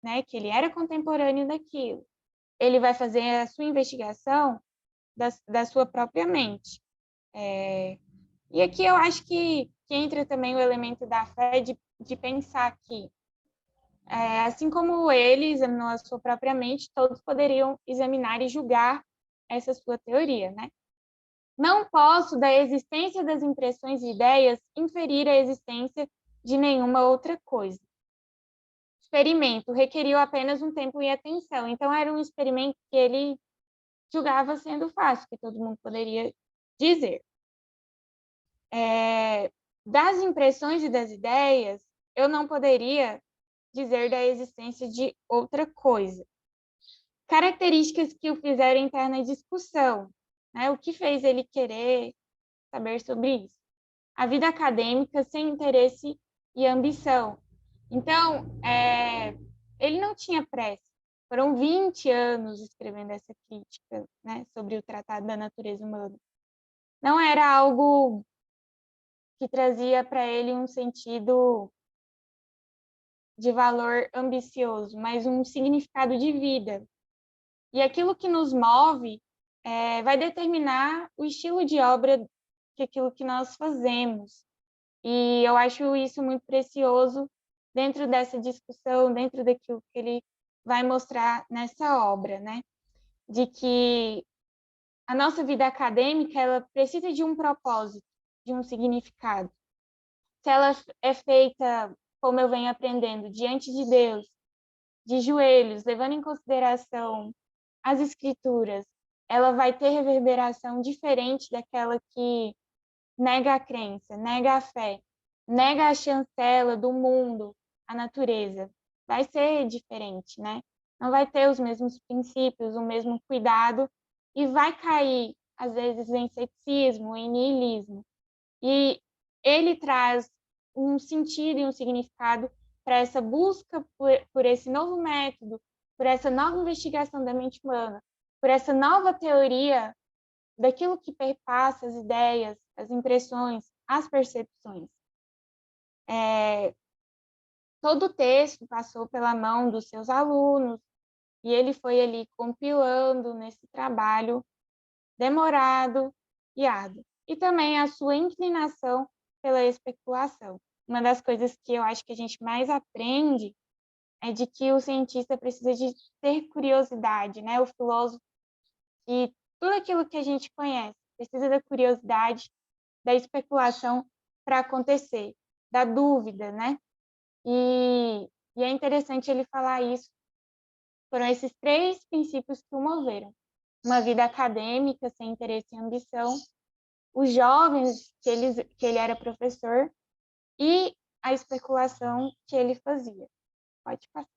né, que ele era contemporâneo daquilo. Ele vai fazer a sua investigação da sua própria mente. E aqui eu acho que entra também o elemento da fé de pensar que, assim como ele examinou a sua própria mente, todos poderiam examinar e julgar essa sua teoria, né? Não posso, da existência das impressões e ideias, inferir a existência de nenhuma outra coisa. Experimento requeriu apenas um tempo e atenção. Então, era um experimento que ele julgava sendo fácil, que todo mundo poderia dizer. Das impressões e das ideias, eu não poderia dizer da existência de outra coisa. Características que o fizeram entrar na discussão, né? O que fez ele querer saber sobre isso? A vida acadêmica sem interesse e ambição. Então, ele não tinha pressa. Foram 20 anos escrevendo essa crítica, né, sobre o Tratado da Natureza Humana. Não era algo que trazia para ele um sentido de valor ambicioso, mas um significado de vida. E aquilo que nos move vai determinar o estilo de obra que aquilo que nós fazemos. E eu acho isso muito precioso dentro dessa discussão, dentro daquilo que ele vai mostrar nessa obra, né? De que a nossa vida acadêmica ela precisa de um propósito, de um significado. Se ela é feita, como eu venho aprendendo, diante de Deus, de joelhos, levando em consideração as escrituras, ela vai ter reverberação diferente daquela que nega a crença, nega a fé, nega a chancela do mundo, a natureza. Vai ser diferente, né? Não vai ter os mesmos princípios, o mesmo cuidado e vai cair, às vezes, em ceticismo, em niilismo. E ele traz um sentido e um significado para essa busca por esse novo método, por essa nova investigação da mente humana, por essa nova teoria daquilo que perpassa as ideias, as impressões, as percepções. Todo o texto passou pela mão dos seus alunos e ele foi ali compilando nesse trabalho demorado e árduo. E também a sua inclinação pela especulação. Uma das coisas que eu acho que a gente mais aprende é de que o cientista precisa de ter curiosidade, né? O filósofo, e tudo aquilo que a gente conhece precisa da curiosidade, da especulação para acontecer, da dúvida, né? E é interessante ele falar isso. Foram esses 3 princípios que o moveram. Uma vida acadêmica sem interesse e ambição, os jovens que ele era professor e a especulação que ele fazia. Pode passar.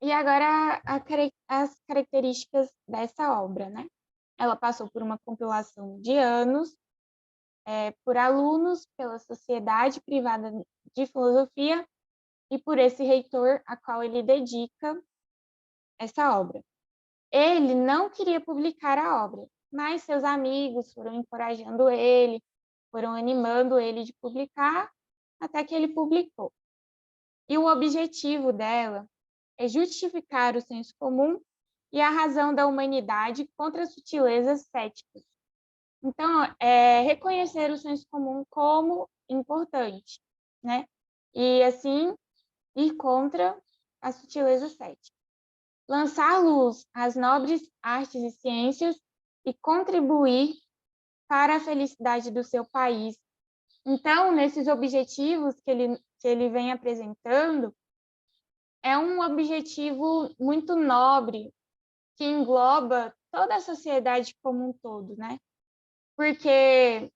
E agora as características dessa obra, né? Ela passou por uma compilação de anos, por alunos, pela Sociedade Privada de Filosofia e por esse reitor a qual ele dedica essa obra. Ele não queria publicar a obra, mas seus amigos foram encorajando ele, foram animando ele de publicar, até que ele publicou. E o objetivo dela é justificar o senso comum e a razão da humanidade contra as sutilezas céticas. Então, reconhecer o senso comum como importante, né? E, assim, ir contra a sutileza cética. Lançar luz às nobres artes e ciências e contribuir para a felicidade do seu país. Então, nesses objetivos que ele vem apresentando, é um objetivo muito nobre que engloba toda a sociedade como um todo, né? Porque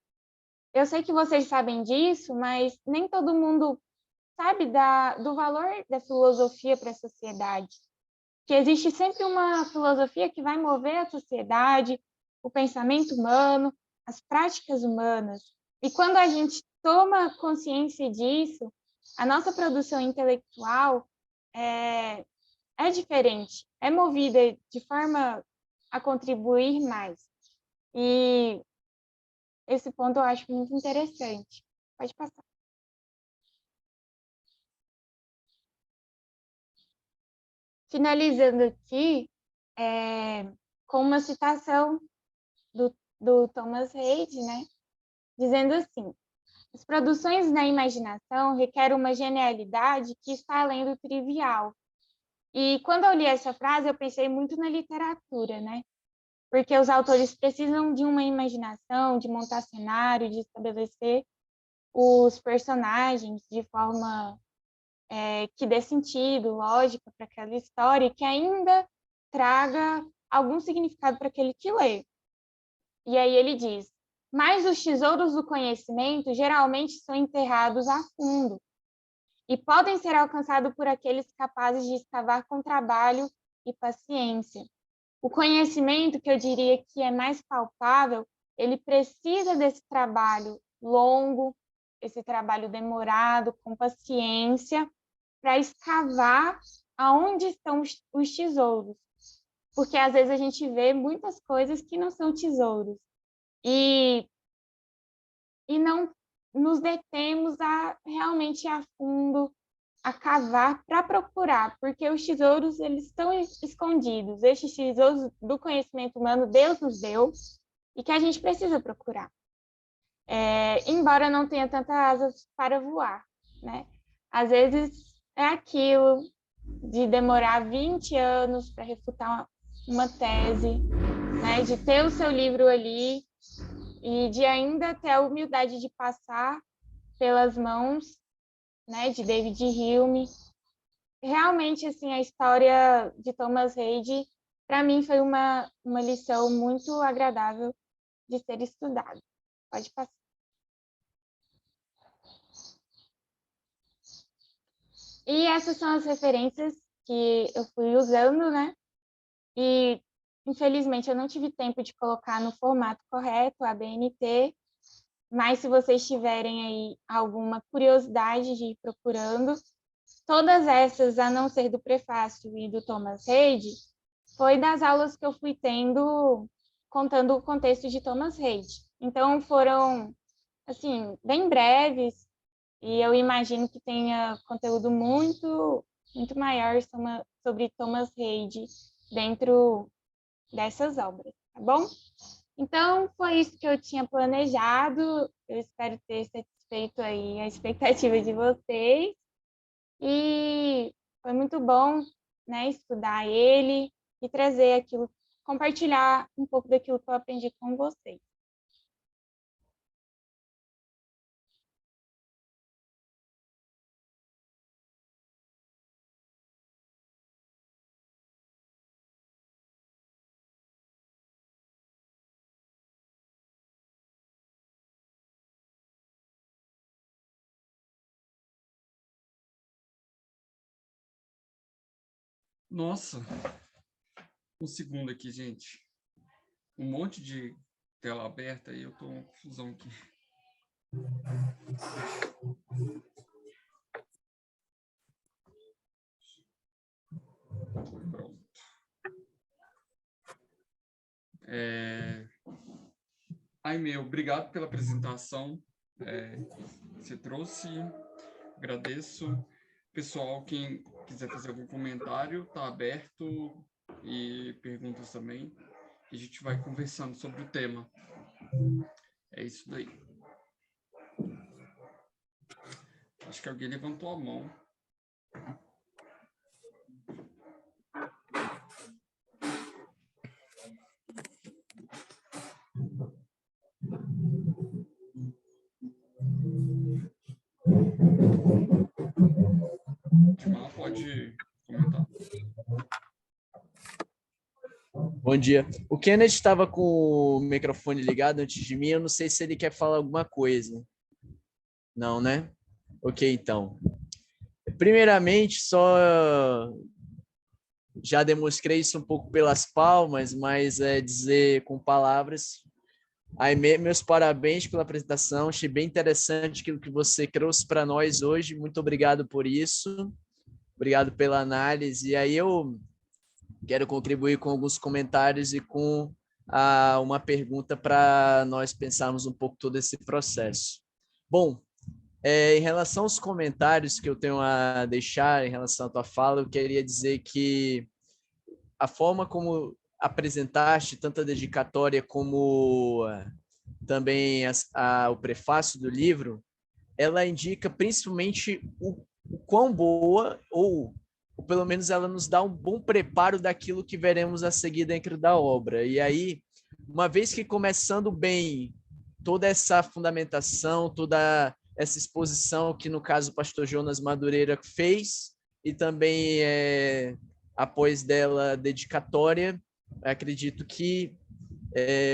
eu sei que vocês sabem disso, mas nem todo mundo sabe do valor da filosofia para a sociedade. Que existe sempre uma filosofia que vai mover a sociedade, o pensamento humano, as práticas humanas. E quando a gente toma consciência disso, a nossa produção intelectual é diferente, é movida de forma a contribuir mais. E esse ponto eu acho muito interessante. Pode passar. Finalizando aqui, com uma citação do Thomas Reid, né? Dizendo assim: as produções da imaginação requerem uma genialidade que está além do trivial. E quando eu li essa frase, eu pensei muito na literatura, né? Porque os autores precisam de uma imaginação, de montar cenário, de estabelecer os personagens de forma que dê sentido, lógica para aquela história e que ainda traga algum significado para aquele que lê. E aí ele diz: mas os tesouros do conhecimento geralmente são enterrados a fundo e podem ser alcançados por aqueles capazes de escavar com trabalho e paciência. O conhecimento, que eu diria que é mais palpável, ele precisa desse trabalho longo, esse trabalho demorado, com paciência, para escavar aonde estão os tesouros. Porque às vezes a gente vê muitas coisas que não são tesouros. E não nos detemos a realmente ir a fundo, a cavar para procurar, porque os tesouros eles estão escondidos. Estes tesouros do conhecimento humano Deus nos deu e que a gente precisa procurar. Embora não tenha tantas asas para voar, né? Às vezes é aquilo de demorar 20 anos para refutar uma tese, né? De ter o seu livro ali e de ainda ter a humildade de passar pelas mãos, né, de David Hume. Realmente, assim, a história de Thomas Reid, para mim, foi uma lição muito agradável de ser estudada. Pode passar. E essas são as referências que eu fui usando, né? E, infelizmente, eu não tive tempo de colocar no formato correto, a BNT, mas se vocês tiverem aí alguma curiosidade de ir procurando, todas essas, a não ser do prefácio e do Thomas Reid, foi das aulas que eu fui tendo contando o contexto de Thomas Reid. Então, foram, assim, bem breves, e eu imagino que tenha conteúdo muito, muito maior sobre Thomas Reid dentro dessas obras, tá bom? Então, foi isso que eu tinha planejado. Eu espero ter satisfeito aí a expectativa de vocês. E foi muito bom, né, estudar ele e trazer aquilo, compartilhar um pouco daquilo que eu aprendi com vocês. Nossa, um segundo aqui, gente. Um monte de tela aberta e eu tô com confusão aqui. Pronto. Aimee, obrigado pela apresentação. Você trouxe, agradeço. Pessoal, quem quiser fazer algum comentário, está aberto, e perguntas também. E a gente vai conversando sobre o tema. É isso daí. Acho que alguém levantou a mão. Timar pode Bom dia. O Kenneth estava com o microfone ligado antes de mim. Eu não sei se ele quer falar alguma coisa. Não, né? Ok, então. Primeiramente, só já demonstrei isso um pouco pelas palmas, mas dizer com palavras. Aimee, meus parabéns pela apresentação. Achei bem interessante aquilo que você trouxe para nós hoje. Muito obrigado por isso. Obrigado pela análise. E aí eu quero contribuir com alguns comentários e com uma pergunta para nós pensarmos um pouco todo esse processo. Bom, em relação aos comentários que eu tenho a deixar em relação à tua fala, eu queria dizer que a forma como apresentaste, tanto a dedicatória como também o prefácio do livro, ela indica principalmente o quão boa, ou pelo menos ela nos dá um bom preparo daquilo que veremos a seguir dentro da obra. E aí, uma vez que começando bem toda essa fundamentação, toda essa exposição que, no caso, o pastor Jonas Madureira fez, e também, após dela, dedicatória, acredito que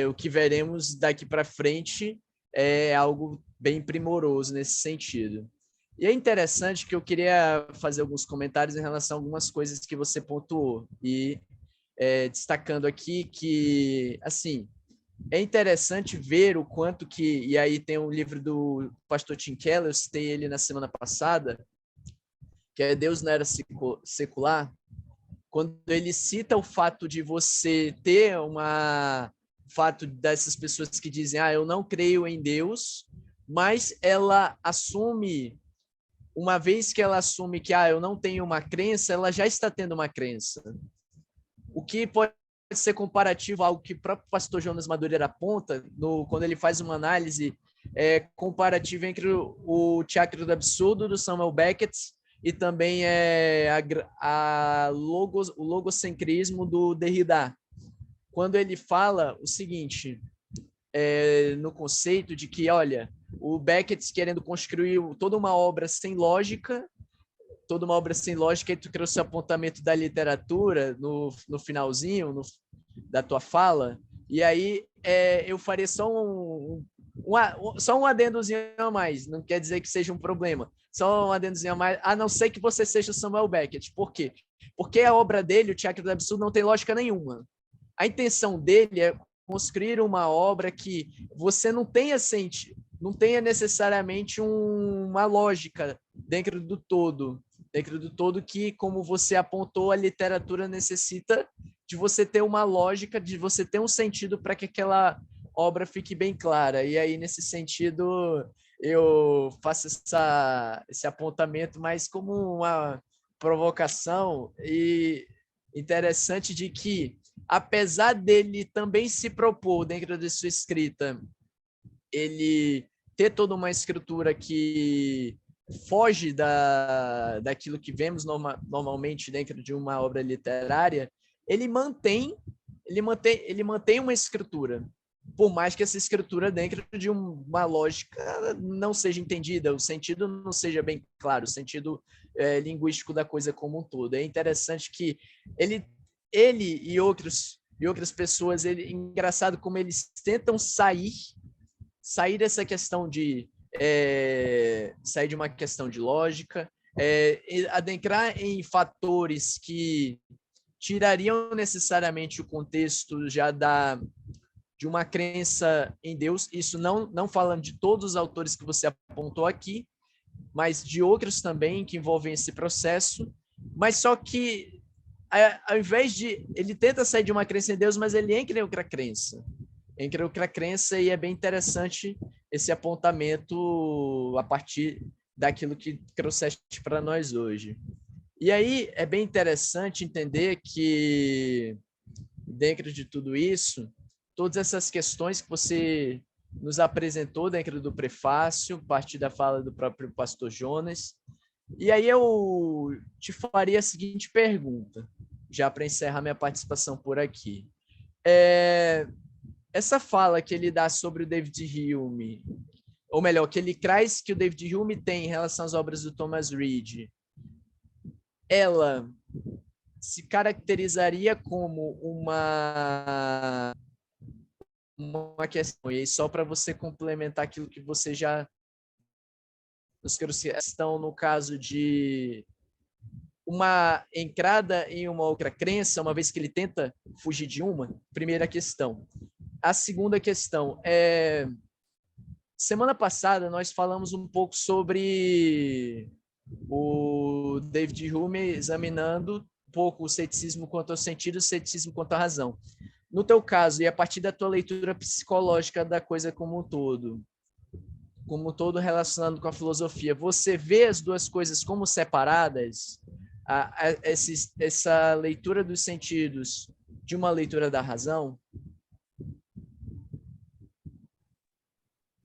o que veremos daqui para frente é algo bem primoroso nesse sentido. E é interessante que eu queria fazer alguns comentários em relação a algumas coisas que você pontuou, e destacando aqui que, assim, é interessante ver o quanto que, e aí tem um livro do pastor Tim Keller, eu citei ele na semana passada, que é Deus na Era Secular, quando ele cita o fato de você ter fato dessas pessoas que dizem, eu não creio em Deus, mas ela assume, uma vez que ela assume que eu não tenho uma crença, ela já está tendo uma crença. O que pode ser comparativo a algo que o próprio pastor Jonas Madureira aponta, quando ele faz uma análise comparativa entre o Teatro do Absurdo, do Samuel Beckett, e também o logocentrismo do Derrida. Quando ele fala o seguinte, no conceito de que, olha, o Beckett querendo construir toda uma obra sem lógica, e tu trouxe o apontamento da literatura no finalzinho da tua fala, e aí eu faria só um adendozinho a mais, não quer dizer que seja um problema, só um adendozinho a mais, a não ser que você seja Samuel Beckett. Por quê? Porque a obra dele, o Teatro do Absurdo, não tem lógica nenhuma. A intenção dele é construir uma obra que você não tenha necessariamente uma lógica dentro do todo que, como você apontou, a literatura necessita de você ter uma lógica, de você ter um sentido para que aquela obra fique bem clara. E aí, nesse sentido, eu faço esse apontamento mais como uma provocação e interessante de que, apesar dele também se propor dentro de sua escrita, ele ter toda uma escritura que foge daquilo que vemos normalmente dentro de uma obra literária, ele mantém uma escritura, por mais que essa escritura dentro de uma lógica não seja entendida, o sentido não seja bem claro, o sentido linguístico da coisa como um todo. É interessante que ele e outras pessoas, engraçado como eles tentam sair dessa questão de sair de uma questão de lógica, adentrar em fatores que tirariam necessariamente o contexto já de uma crença em Deus, isso não falando de todos os autores que você apontou aqui, mas de outros também que envolvem esse processo, mas só que ao invés de... Ele tenta sair de uma crença em Deus, mas ele entra em outra crença. E é bem interessante esse apontamento a partir daquilo que trouxeste para nós hoje. E aí é bem interessante entender que, dentro de tudo isso, todas essas questões que você nos apresentou dentro do prefácio, a partir da fala do próprio pastor Jonas. E aí eu te faria a seguinte pergunta, já para encerrar minha participação por aqui. Essa fala que ele dá sobre o David Hume, ou melhor, que ele traz que o David Hume tem em relação às obras do Thomas Reid, ela se caracterizaria como uma questão, e aí só para você complementar aquilo que você já... Os que estão no caso de uma entrada em uma outra crença, uma vez que ele tenta fugir de uma, primeira questão. A segunda questão é... Semana passada nós falamos um pouco sobre o David Hume examinando um pouco o ceticismo quanto ao sentido, o ceticismo quanto à razão. No teu caso, e a partir da tua leitura psicológica da coisa como um todo relacionado com a filosofia, você vê as duas coisas como separadas? Essa leitura dos sentidos de uma leitura da razão?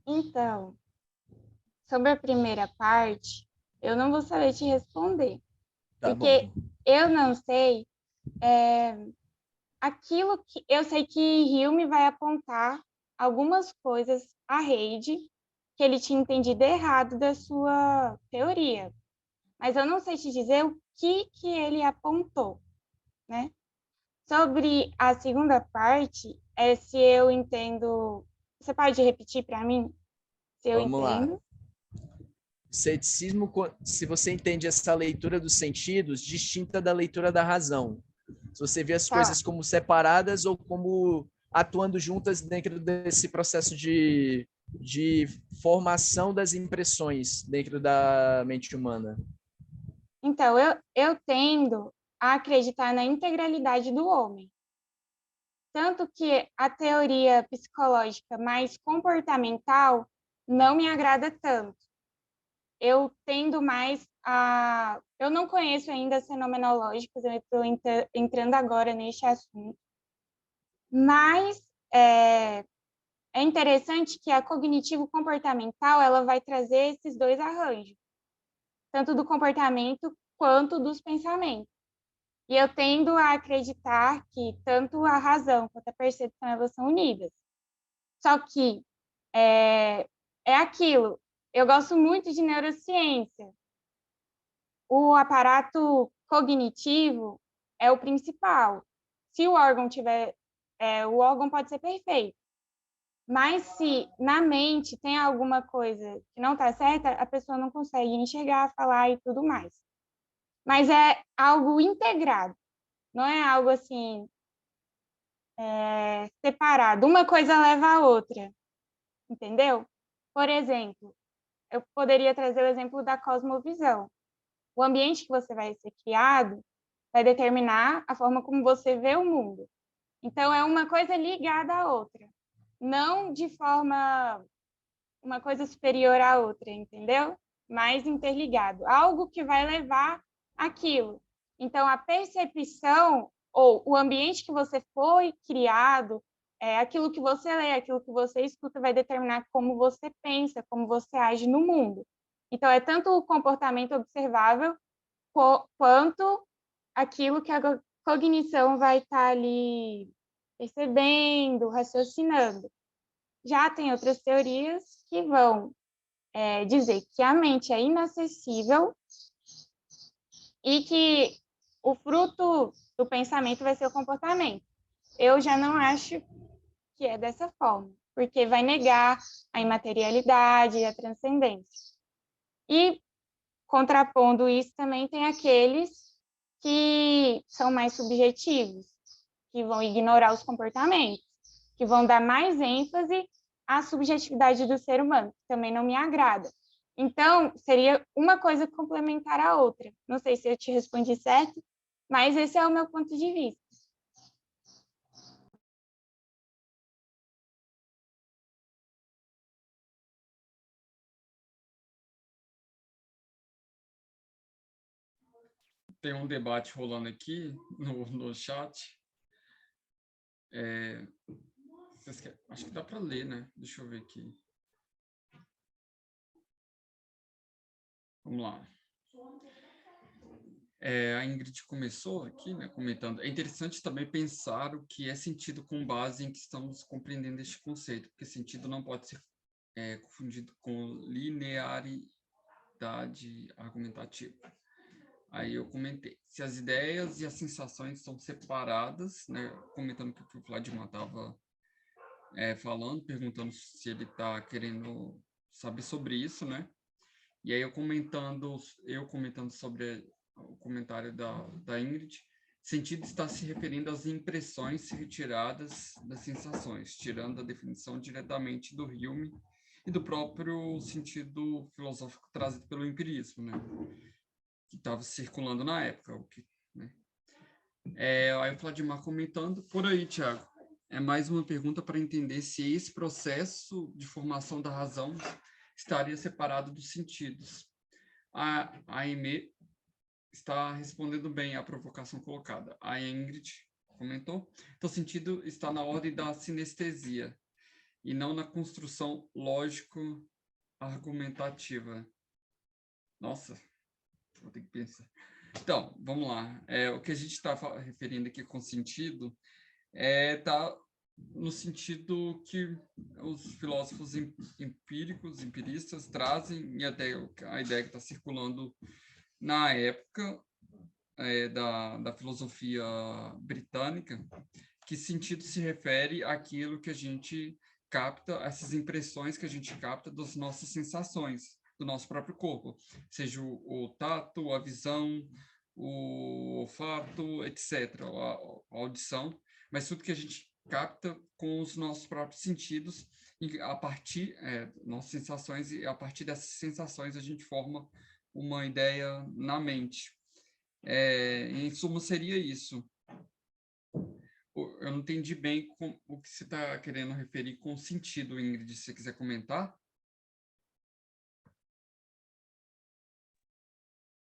Então, sobre a primeira parte, eu não vou saber te responder, Tá porque bom. eu não sei aquilo que... Eu sei que Hume vai apontar algumas coisas a Heide que ele tinha entendido errado da sua teoria, mas eu não sei te dizer o que ele apontou, né? Sobre a segunda parte, é se eu entendo... Você pode repetir para mim se eu Vamos lá. entendo? Ceticismo, se você entende essa leitura dos sentidos, distinta da leitura da razão. Se você vê as Tá. coisas como separadas ou como atuando juntas dentro desse processo de formação das impressões dentro da mente humana. Então, eu tendo a acreditar na integralidade do homem. Tanto que a teoria psicológica mais comportamental não me agrada tanto. Eu tendo mais a... Eu não conheço ainda as fenomenológicas, eu estou entrando agora neste assunto. Mas é interessante que a cognitivo-comportamental ela vai trazer esses dois arranjos, tanto do comportamento quanto dos pensamentos. E eu tendo a acreditar que tanto a razão quanto a percepção elas são unidas. Só que é aquilo. Eu gosto muito de neurociência. O aparato cognitivo é o principal. Se o órgão tiver... o órgão pode ser perfeito. Mas se na mente tem alguma coisa que não está certa, a pessoa não consegue enxergar, falar e tudo mais. Mas é algo integrado. Não é algo assim, separado. Uma coisa leva a outra, entendeu? Por exemplo, eu poderia trazer o exemplo da cosmovisão. O ambiente que você vai ser criado vai determinar a forma como você vê o mundo. Então, é uma coisa ligada à outra, não de forma uma coisa superior à outra, entendeu? Mais interligado. Algo que vai levar aquilo. Então, a percepção ou o ambiente que você foi criado, aquilo que você lê, aquilo que você escuta, vai determinar como você pensa, como você age no mundo. Então, é tanto o comportamento observável quanto aquilo que a cognição vai estar ali percebendo, raciocinando. Já tem outras teorias que vão dizer que a mente é inacessível e que o fruto do pensamento vai ser o comportamento. Eu já não acho que é dessa forma, porque vai negar a imaterialidade e a transcendência. E, contrapondo isso, também tem aqueles que são mais subjetivos, que vão ignorar os comportamentos, que vão dar mais ênfase à subjetividade do ser humano, que também não me agrada. Então, seria uma coisa complementar à outra. Não sei se eu te respondi certo, mas esse é o meu ponto de vista. Tem um debate rolando aqui no chat. Acho que dá para ler, né? Deixa eu ver aqui. Vamos lá. A Ingrid começou aqui, né, comentando. É interessante também pensar o que é sentido com base em que estamos compreendendo este conceito, porque sentido não pode ser confundido com linearidade argumentativa. Aí eu comentei, se as ideias e as sensações são separadas, né, comentando que o Vladimir estava falando, perguntando se ele está querendo saber sobre isso, né? E aí eu comentando sobre o comentário da Ingrid, sentido está se referindo às impressões retiradas das sensações, tirando a definição diretamente do Hume e do próprio sentido filosófico trazido pelo empirismo, né? Que estava circulando na época. Né? Aí o Vladimir comentando, por aí, Tiago, é mais uma pergunta para entender se esse processo de formação da razão estaria separado dos sentidos. A Aimee está respondendo bem à provocação colocada. A Ingrid comentou, então o sentido está na ordem da sinestesia e não na construção lógico-argumentativa. Nossa, vou ter que pensar. Então, vamos lá. O que a gente está referindo aqui com sentido está no sentido que os filósofos empiristas trazem, e até a ideia que está circulando na época da filosofia britânica, que sentido se refere àquilo que a gente capta, essas impressões que a gente capta das nossas sensações, do nosso próprio corpo, seja o tato, a visão, o olfato, etc., a audição, mas tudo que a gente capta com os nossos próprios sentidos, e a partir nossas sensações, e a partir dessas sensações a gente forma uma ideia na mente. Em suma, seria isso. Eu não entendi bem o que você está querendo referir com sentido, Ingrid, se você quiser comentar.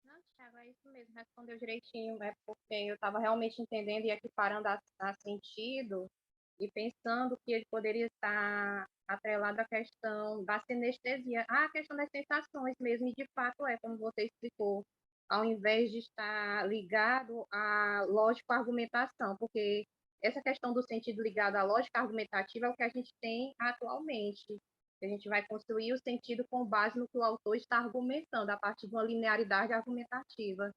Não, Thiago, é isso mesmo, respondeu direitinho, é porque eu estava realmente entendendo e equiparando a sentido e pensando que ele poderia estar atrelado à questão da sinestesia, a questão das sensações mesmo, e de fato como você explicou, ao invés de estar ligado à lógico-argumentação, porque essa questão do sentido ligado à lógica argumentativa é o que a gente tem atualmente. A gente vai construir o sentido com base no que o autor está argumentando, a partir de uma linearidade argumentativa.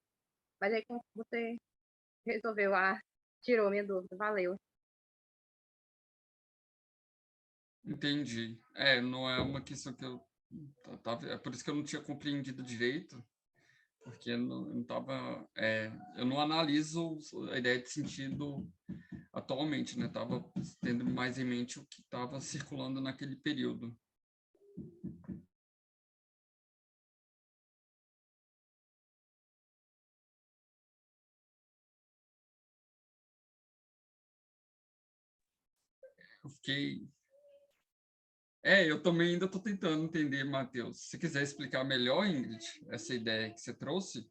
Mas aí, como você resolveu, tirou minha dúvida, valeu. Entendi. Não é uma questão que eu... É por isso que eu não tinha compreendido direito, porque eu não estava... eu não analiso a ideia de sentido atualmente, né? Estava tendo mais em mente o que estava circulando naquele período. Eu fiquei... eu também ainda estou tentando entender, Matheus. Se quiser explicar melhor, Ingrid, essa ideia que você trouxe.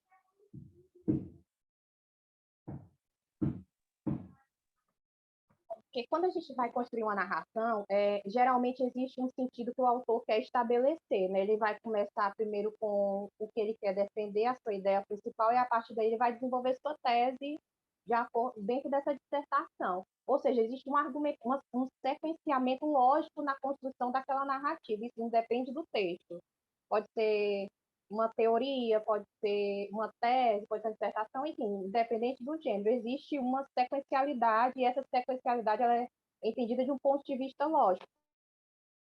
Porque quando a gente vai construir uma narração, geralmente existe um sentido que o autor quer estabelecer, né? Ele vai começar primeiro com o que ele quer defender, a sua ideia principal, e a partir daí ele vai desenvolver sua tese dentro dessa dissertação. Ou seja, existe um argumento, um sequenciamento lógico na construção daquela narrativa, isso independe do texto. Pode ser uma teoria, pode ser uma tese, pode ser uma dissertação, enfim, independente do gênero, existe uma sequencialidade, e essa sequencialidade ela é entendida de um ponto de vista lógico,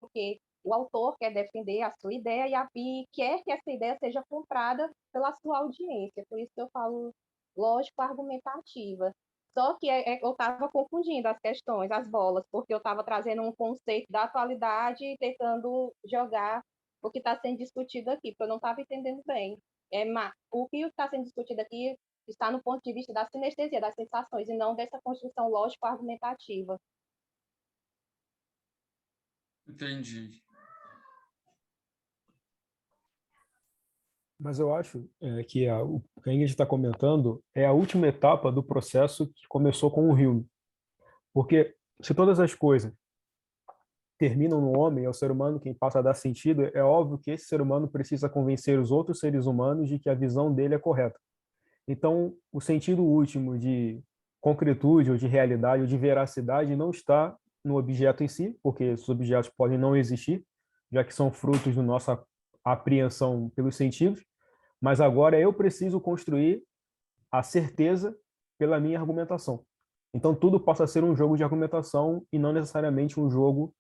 porque o autor quer defender a sua ideia e quer que essa ideia seja comprada pela sua audiência, por isso que eu falo lógico-argumentativa. Só que eu estava confundindo as questões, as bolas, porque eu estava trazendo um conceito da atualidade e tentando jogar o que está sendo discutido aqui, porque eu não estava entendendo bem. O que está sendo discutido aqui está no ponto de vista da sinestesia, das sensações, e não dessa construção lógico-argumentativa. Entendi. Mas eu acho que o que a Ingrid está comentando é a última etapa do processo que começou com o Hume. Porque se todas as coisas terminam no homem, é o ser humano quem passa a dar sentido, é óbvio que esse ser humano precisa convencer os outros seres humanos de que a visão dele é correta. Então, o sentido último de concretude, ou de realidade, ou de veracidade não está no objeto em si, porque esses objetos podem não existir, já que são frutos da nossa apreensão pelos sentidos, mas agora eu preciso construir a certeza pela minha argumentação. Então, tudo possa ser um jogo de argumentação e não necessariamente um jogo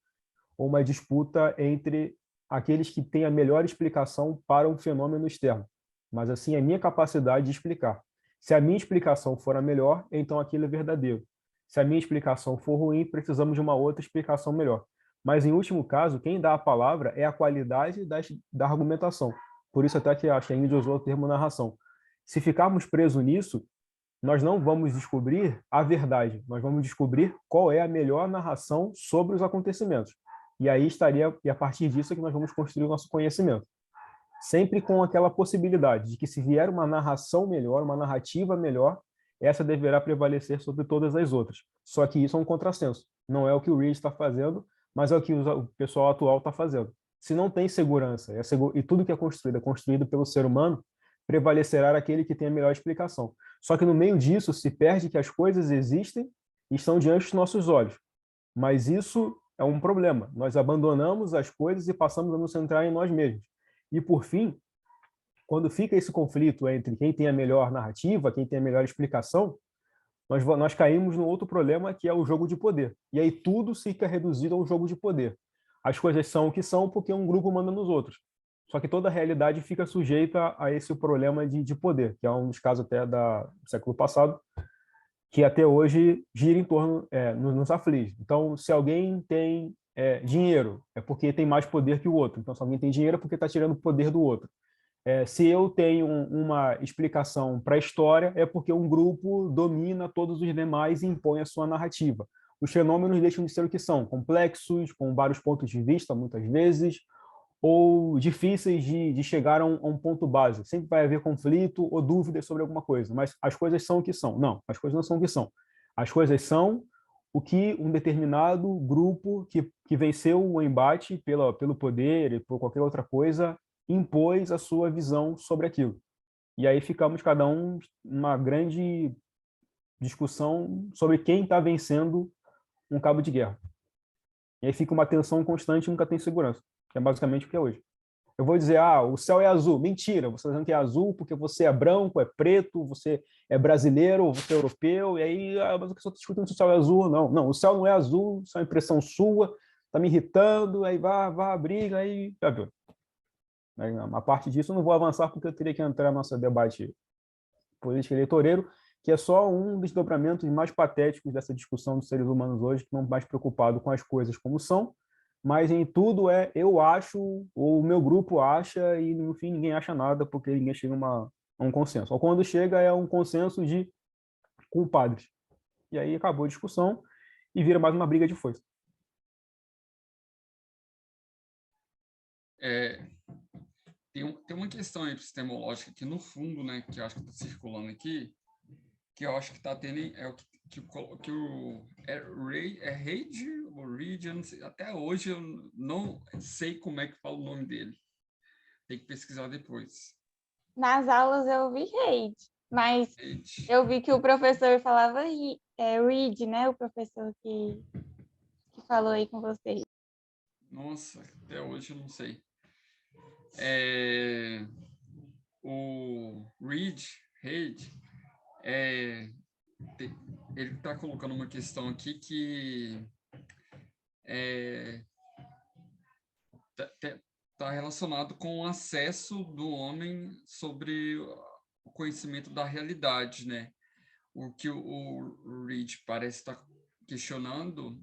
ou uma disputa entre aqueles que têm a melhor explicação para um fenômeno externo, mas assim a minha capacidade de explicar. Se a minha explicação for a melhor, então aquilo é verdadeiro. Se a minha explicação for ruim, precisamos de uma outra explicação melhor. Mas, em último caso, quem dá a palavra é a qualidade da argumentação. Por isso até que acho que a Ingrid usou o termo narração. Se ficarmos presos nisso, nós não vamos descobrir a verdade, nós vamos descobrir qual é a melhor narração sobre os acontecimentos. E aí e a partir disso é que nós vamos construir o nosso conhecimento. Sempre com aquela possibilidade de que se vier uma narração melhor, uma narrativa melhor, essa deverá prevalecer sobre todas as outras. Só que isso é um contrassenso. Não é o que o Reed está fazendo, mas é o que o pessoal atual está fazendo. Se não tem segurança, e tudo que é construído pelo ser humano, prevalecerá aquele que tem a melhor explicação. Só que no meio disso se perde que as coisas existem e estão diante dos nossos olhos. Mas isso é um problema. Nós abandonamos as coisas e passamos a nos centrar em nós mesmos. E, por fim, quando fica esse conflito entre quem tem a melhor narrativa, quem tem a melhor explicação, nós caímos no outro problema, que é o jogo de poder. E aí tudo fica reduzido a um jogo de poder. As coisas são o que são porque um grupo manda nos outros. Só que toda a realidade fica sujeita a esse problema de poder, que é um dos casos até do século passado, que até hoje gira em torno, nos aflige. Então, se alguém tem dinheiro, é porque tem mais poder que o outro. Então, se alguém tem dinheiro, é porque está tirando o poder do outro. Se eu tenho uma explicação para a história, é porque um grupo domina todos os demais e impõe a sua narrativa. Os fenômenos deixam de ser o que são, complexos, com vários pontos de vista, muitas vezes, ou difíceis de chegar a um ponto base. Sempre vai haver conflito ou dúvidas sobre alguma coisa, mas as coisas são o que são. Não, as coisas não são o que são. As coisas são o que um determinado grupo que venceu o embate pelo poder e por qualquer outra coisa impôs a sua visão sobre aquilo. E aí ficamos cada um numa grande discussão sobre quem está vencendo um cabo de guerra. E aí fica uma tensão constante e nunca tem segurança, que é basicamente o que é hoje. Eu vou dizer, o céu é azul. Mentira, você está dizendo que é azul porque você é branco, é preto, você é brasileiro, você é europeu, e aí, mas o que você está discutindo se o céu é azul? Não, não, o céu não é azul, isso é uma impressão sua, está me irritando, aí vá, briga, aí já viu. A parte disso eu não vou avançar porque eu teria que entrar no nosso debate político eleitoreiro, que é só um dos desdobramentos mais patéticos dessa discussão dos seres humanos hoje, que não mais preocupado com as coisas como são, mas em tudo eu acho, ou o meu grupo acha, e no fim ninguém acha nada, porque ninguém chega a um consenso. Ou quando chega é um consenso de culpados. E aí acabou a discussão e vira mais uma briga de foice. Tem uma questão epistemológica que, no fundo, né, que eu acho que está circulando aqui, que eu acho que está tendo, Reid ou Reid, até hoje eu não sei como é que fala o nome dele. Tem que pesquisar depois. Nas aulas eu vi Reid, mas Reid. eu vi que o professor falava Reid, né? O professor que falou aí com vocês. Nossa, até hoje eu não sei. O Reid, ele está colocando uma questão aqui que está relacionado com o acesso do homem sobre o conhecimento da realidade, né? O que o Reid parece estar questionando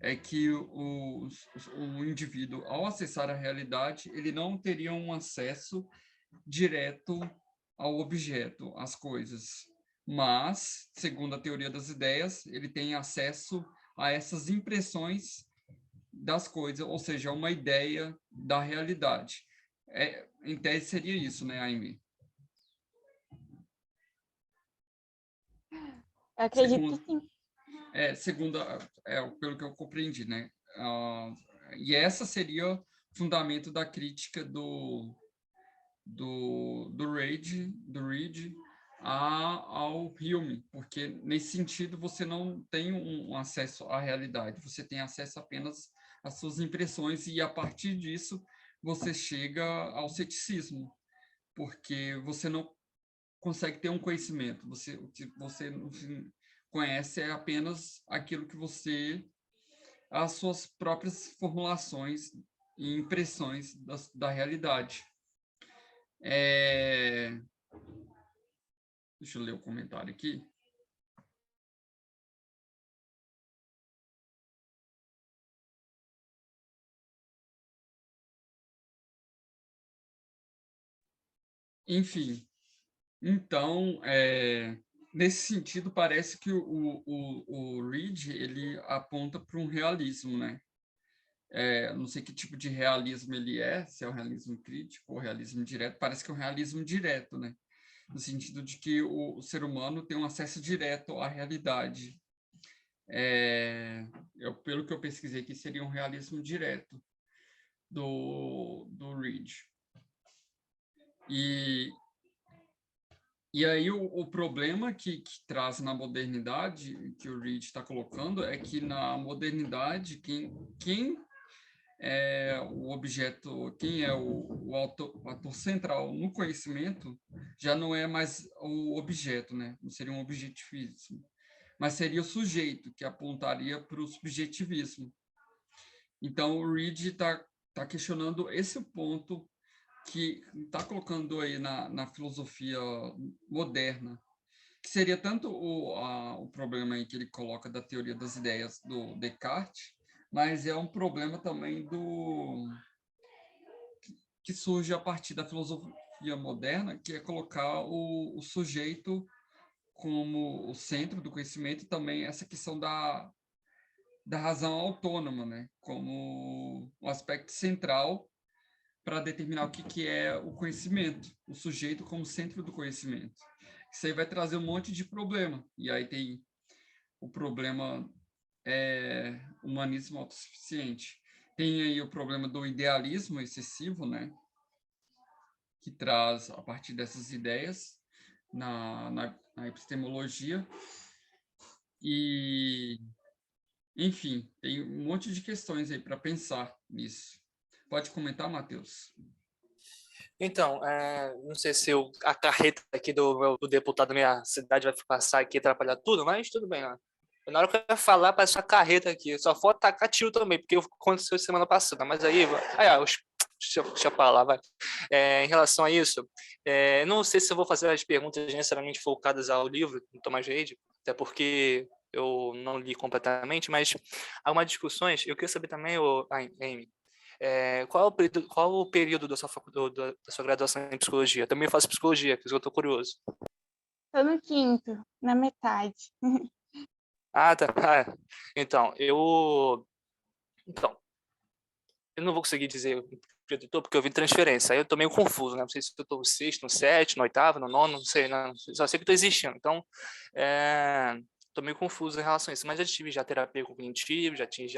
é que o indivíduo, ao acessar a realidade, ele não teria um acesso direto ao objeto, às coisas. Mas, segundo a teoria das ideias, ele tem acesso a essas impressões das coisas, ou seja, uma ideia da realidade. Em tese seria isso, né, Aimee? Eu acredito que sim. Pelo que eu compreendi, né? E essa seria o fundamento da crítica do Reid ao Hume, porque nesse sentido você não tem um acesso à realidade, você tem acesso apenas às suas impressões e a partir disso você chega ao ceticismo. porque você não consegue ter um conhecimento. O que você conhece é apenas aquilo que você, as suas próprias formulações e impressões da realidade. Deixa eu ler o comentário aqui. Enfim, então, nesse sentido, parece que o Reed ele aponta para um realismo, né? Não sei que tipo de realismo ele é, se é o realismo crítico ou realismo direto, parece que é um realismo direto, né? No sentido de que o ser humano tem um acesso direto à realidade. Pelo que eu pesquisei aqui, seria um realismo direto do Reed. E aí o problema que traz na modernidade, que o Reed está colocando, é que na modernidade, quem é o objeto, quem é o ator central no conhecimento, já não é mais o objeto, né? Não seria um objetivismo, mas seria o sujeito, que apontaria para o subjetivismo. Então, o Reed está questionando esse ponto que está colocando aí na filosofia moderna, que seria tanto o problema aí que ele coloca da teoria das ideias do Descartes, mas é um problema também que surge a partir da filosofia moderna, que é colocar o sujeito como o centro do conhecimento, e também essa questão da razão autônoma, né, como um aspecto central para determinar o que é o conhecimento, o sujeito como centro do conhecimento. Isso aí vai trazer um monte de problema. E aí tem o problema humanismo autossuficiente. Tem aí o problema do idealismo excessivo, né? Que traz, a partir dessas ideias, na epistemologia. E, enfim, tem um monte de questões aí para pensar nisso. Pode comentar, Matheus? Então, não sei se a carreta aqui do deputado da minha cidade vai passar aqui e atrapalhar tudo, mas tudo bem, né? Na hora que eu ia falar, parece uma carreta aqui. Só for atacar tio também, porque aconteceu semana passada. Mas aí, deixa eu falar, vai. Em relação a isso, não sei se eu vou fazer as perguntas necessariamente focadas ao livro do Thomas Reid, até porque eu não li completamente, mas algumas discussões. Eu queria saber também, Amy, qual o período da sua graduação em psicologia? Também faço psicologia, que eu estou curioso. Estou no 5º, na metade. Ah, tá. Então, eu não vou conseguir dizer o que eu estou, porque eu vi transferência. Aí eu estou meio confuso, né? Não sei se eu estou no 6º, no 7º, no 8º, no 9º, não sei, não. Só sei que estou existindo. Então, estou meio confuso em relação a isso. Mas já tive terapia cognitiva, já tive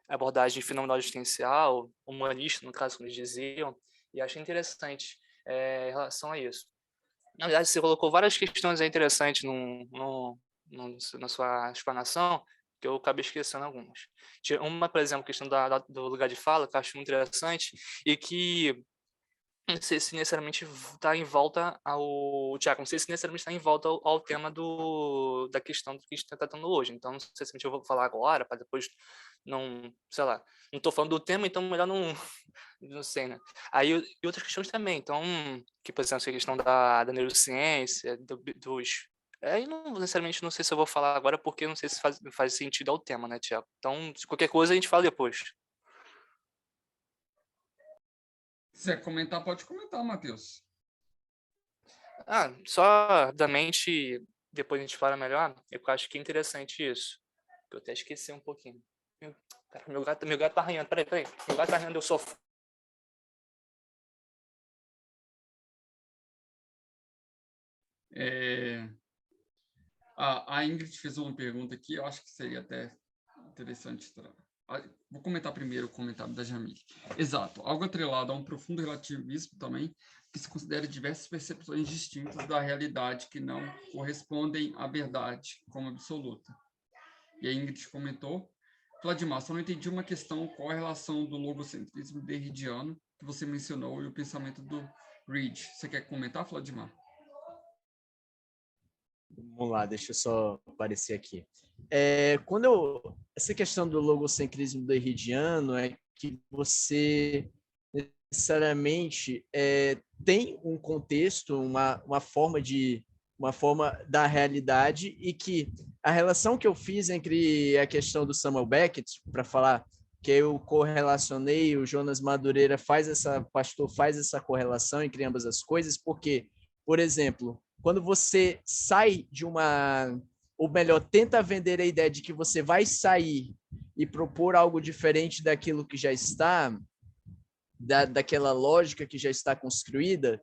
abordagem fenomenológica existencial, humanista, no caso, como eles diziam, e achei interessante em relação a isso. Na verdade, você colocou várias questões interessantes na sua explanação, que eu acabei esquecendo algumas. Uma, por exemplo, a questão do lugar de fala, que eu acho muito interessante, e que não sei se necessariamente está em volta Tiago, não sei se necessariamente está em volta ao tema da questão do que a gente está tratando hoje. Então, não sei se eu vou falar agora, para depois não, sei lá, não estou falando do tema, então melhor não sei, né? Aí, e outras questões também. Então, que, por exemplo, a questão da neurociência, aí não necessariamente não sei se eu vou falar agora, porque não sei se faz sentido ao tema, né, Tiago? Então, se qualquer coisa, a gente fala depois. Se quiser comentar, pode comentar, Matheus. Só rapidamente, depois a gente fala melhor, eu acho que é interessante isso. Eu até esqueci um pouquinho. Meu gato tá arranhando, peraí. Meu gato tá arranhando o sofá. A Ingrid fez uma pergunta aqui, eu acho que seria até interessante. Vou comentar primeiro o comentário da Jamile. Exato, algo atrelado a um profundo relativismo também, que se considera diversas percepções distintas da realidade que não correspondem à verdade como absoluta. E a Ingrid comentou Vladimir, só não entendi uma questão, qual a relação do logocentrismo derridiano que você mencionou e o pensamento do Reed. Você quer comentar, Vladimir? Vamos lá, deixa eu só aparecer aqui. Essa questão do logocentrismo derridiano é que você necessariamente tem um contexto, uma forma da realidade, e que a relação que eu fiz entre a questão do Samuel Beckett, para falar que eu correlacionei, o Jonas Madureira pastor faz essa correlação entre ambas as coisas, porque, por exemplo, quando você sai ou melhor, tenta vender a ideia de que você vai sair e propor algo diferente daquilo que já está, daquela lógica que já está construída,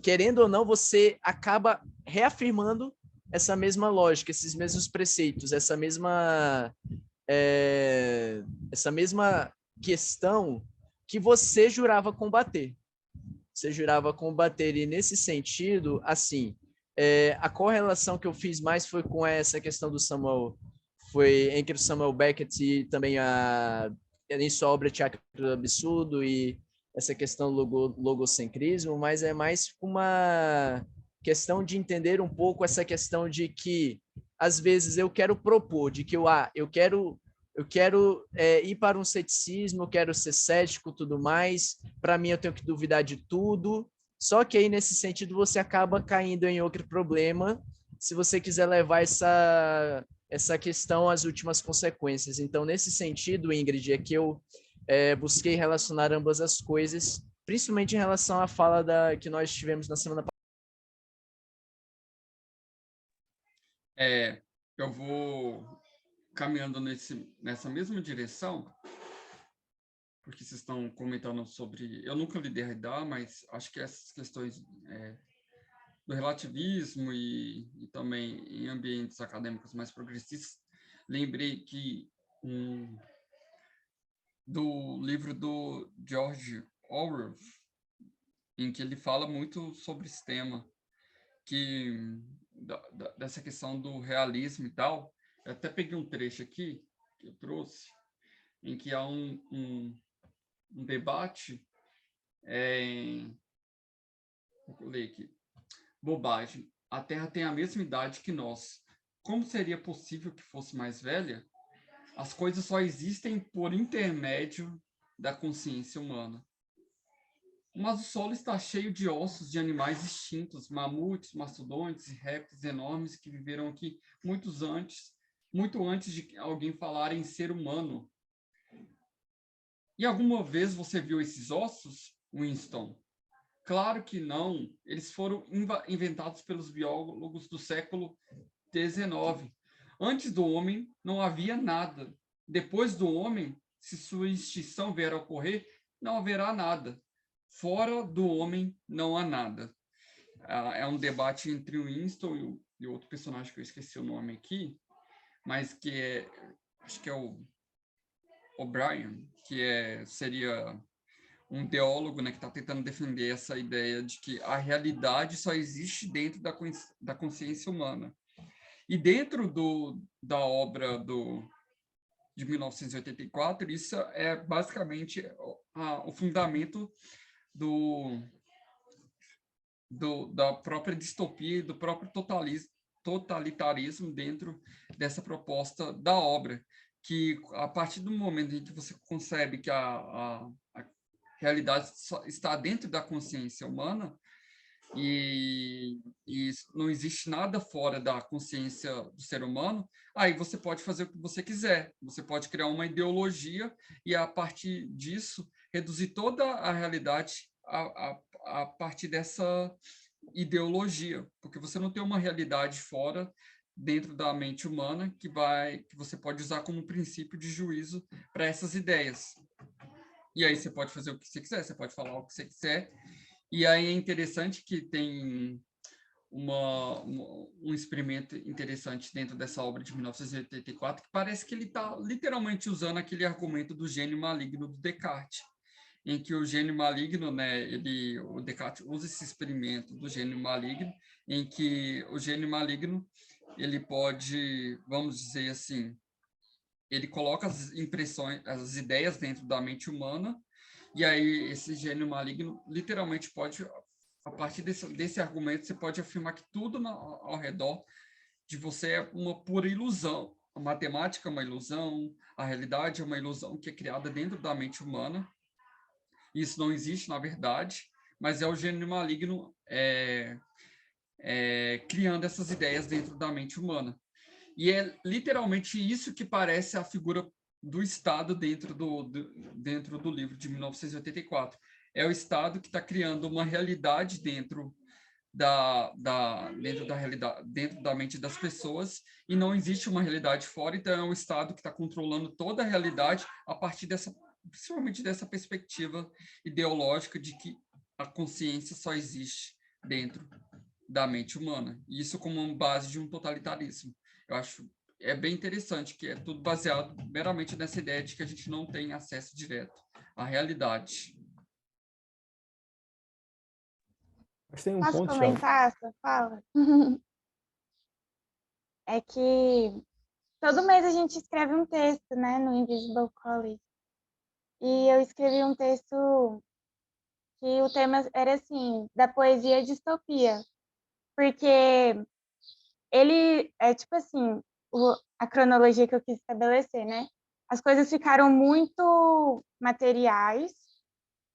querendo ou não, você acaba reafirmando essa mesma lógica, esses mesmos preceitos, essa mesma questão que você jurava combater. Você jurava combater, e nesse sentido, assim, a correlação que eu fiz mais foi com essa questão do Samuel, foi entre o Samuel Beckett e também em sua obra Teatro do Absurdo e essa questão do logocentrismo, mas é mais uma questão de entender um pouco essa questão de que, às vezes, eu quero propor, de que eu quero ir para um ceticismo, eu quero ser cético, tudo mais, para mim eu tenho que duvidar de tudo, só que aí, nesse sentido, você acaba caindo em outro problema, se você quiser levar essa questão às últimas consequências. Então, nesse sentido, Ingrid, é que eu busquei relacionar ambas as coisas, principalmente em relação à fala que nós tivemos na semana passada. Eu vou caminhando nessa mesma direção, porque vocês estão comentando sobre... Eu nunca li Derrida, mas acho que essas questões do relativismo e também em ambientes acadêmicos mais progressistas, lembrei que do livro do George Orwell, em que ele fala muito sobre esse tema, dessa questão do realismo e tal. Eu até peguei um trecho aqui, que eu trouxe, em que há um debate, vou ler aqui, bobagem, a Terra tem a mesma idade que nós. Como seria possível que fosse mais velha? As coisas só existem por intermédio da consciência humana. Mas o solo está cheio de ossos de animais extintos, mamutes, mastodontes e répteis enormes que viveram aqui muito antes de alguém falar em ser humano. E alguma vez você viu esses ossos, Winston? Claro que não. Eles foram inventados pelos biólogos do século XIX. Antes do homem, não havia nada. Depois do homem, se sua extinção vier a ocorrer, não haverá nada. Fora do homem, não há nada. É um debate entre o Winston e outro personagem que eu esqueci o nome aqui, mas que acho que é o O'Brien, que seria um teólogo, né, que está tentando defender essa ideia de que a realidade só existe dentro da consciência humana. E dentro da obra de 1984, isso é basicamente o fundamento da própria distopia e do próprio totalitarismo dentro dessa proposta da obra, que a partir do momento em que você concebe que a realidade está dentro da consciência humana e não existe nada fora da consciência do ser humano, aí você pode fazer o que você quiser. Você pode criar uma ideologia e, a partir disso, reduzir toda a realidade a partir dessa ideologia, porque você não tem uma realidade fora dentro da mente humana que você pode usar como princípio de juízo para essas ideias. E aí você pode fazer o que você quiser, você pode falar o que você quiser. E aí é interessante que tem um experimento interessante dentro dessa obra de 1984, que parece que ele está literalmente usando aquele argumento do gênio maligno do Descartes, em que o gênio maligno, né, o Descartes usa esse experimento do gênio maligno, em que o gênio maligno ele pode, vamos dizer assim, ele coloca as impressões, as ideias dentro da mente humana, e aí esse gênio maligno literalmente pode, a partir desse argumento, você pode afirmar que tudo ao redor de você é uma pura ilusão. A matemática é uma ilusão, a realidade é uma ilusão que é criada dentro da mente humana. Isso não existe, na verdade, mas é o gênio maligno criando essas ideias dentro da mente humana. E é literalmente isso que parece a figura do Estado dentro do livro de 1984. É o Estado que está criando uma realidade dentro da mente das pessoas, e não existe uma realidade fora, então é o Estado que está controlando toda a realidade a partir principalmente dessa perspectiva ideológica de que a consciência só existe dentro da mente humana. E isso como uma base de um totalitarismo. Eu acho bem interessante que é tudo baseado meramente nessa ideia de que a gente não tem acesso direto à realidade. Mas tem um Posso ponto, Thiago. comentar essa fala? É que todo mês a gente escreve um texto, né, no Invisible College. E eu escrevi um texto que o tema era assim, da poesia distopia. Porque ele é tipo assim, a cronologia que eu quis estabelecer, né? As coisas ficaram muito materiais,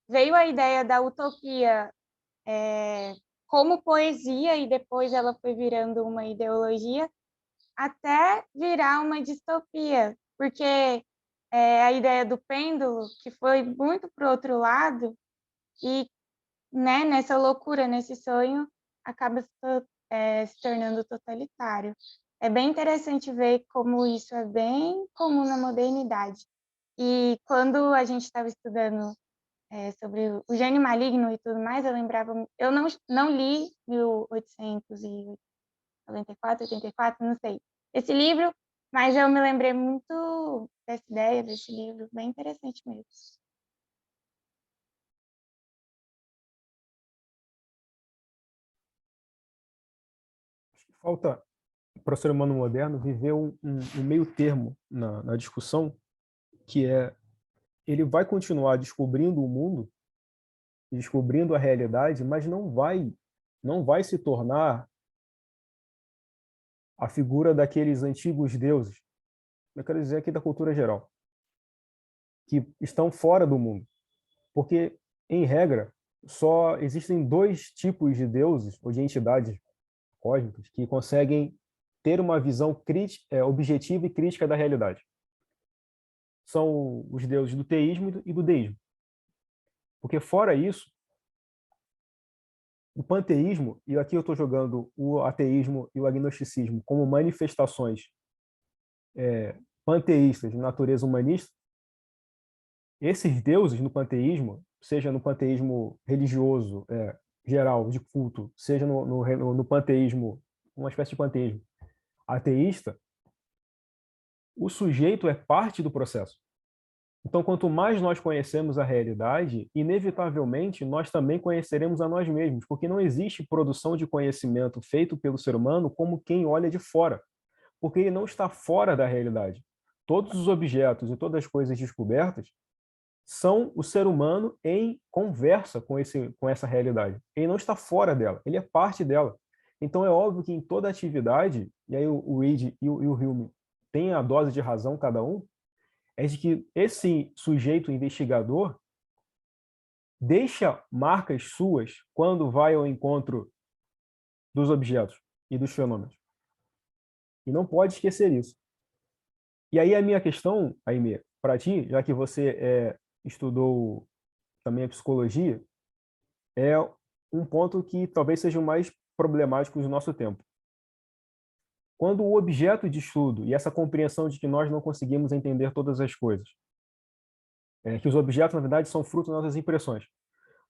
veio a ideia da utopia como poesia e depois ela foi virando uma ideologia até virar uma distopia, porque a ideia do pêndulo, que foi muito para o outro lado, e né, nessa loucura, nesse sonho, acaba se tornando totalitário. É bem interessante ver como isso é bem comum na modernidade. E quando a gente estava estudando sobre o gênio maligno e tudo mais, eu lembrava... Eu não li 1894, 84, não sei, esse livro, mas eu me lembrei muito dessa ideia, desse livro, bem interessante mesmo. Acho que falta para o ser humano moderno viver um meio termo na discussão, que é ele vai continuar descobrindo o mundo, descobrindo a realidade, mas não vai se tornar a figura daqueles antigos deuses, eu quero dizer aqui da cultura geral, que estão fora do mundo. Porque, em regra, só existem dois tipos de deuses ou de entidades cósmicas que conseguem ter uma visão objetiva e crítica da realidade. São os deuses do teísmo e do deísmo. Porque, fora isso, o panteísmo, e aqui eu estou jogando o ateísmo e o agnosticismo como manifestações panteístas de natureza humanista, esses deuses no panteísmo, seja no panteísmo religioso geral, de culto, seja no panteísmo, uma espécie de panteísmo ateísta, o sujeito é parte do processo. Então, quanto mais nós conhecemos a realidade, inevitavelmente nós também conheceremos a nós mesmos, porque não existe produção de conhecimento feito pelo ser humano como quem olha de fora, porque ele não está fora da realidade. Todos os objetos e todas as coisas descobertas são o ser humano em conversa com essa realidade. Ele não está fora dela, ele é parte dela. Então é óbvio que em toda atividade, e aí o Reid e o Hume têm a dose de razão cada um, é de que esse sujeito investigador deixa marcas suas quando vai ao encontro dos objetos e dos fenômenos. E não pode esquecer isso. E aí a minha questão, Aimee, para ti, já que você estudou também a psicologia, é um ponto que talvez seja o mais problemático do nosso tempo. Quando o objeto de estudo e essa compreensão de que nós não conseguimos entender todas as coisas, que os objetos, na verdade, são fruto das nossas impressões.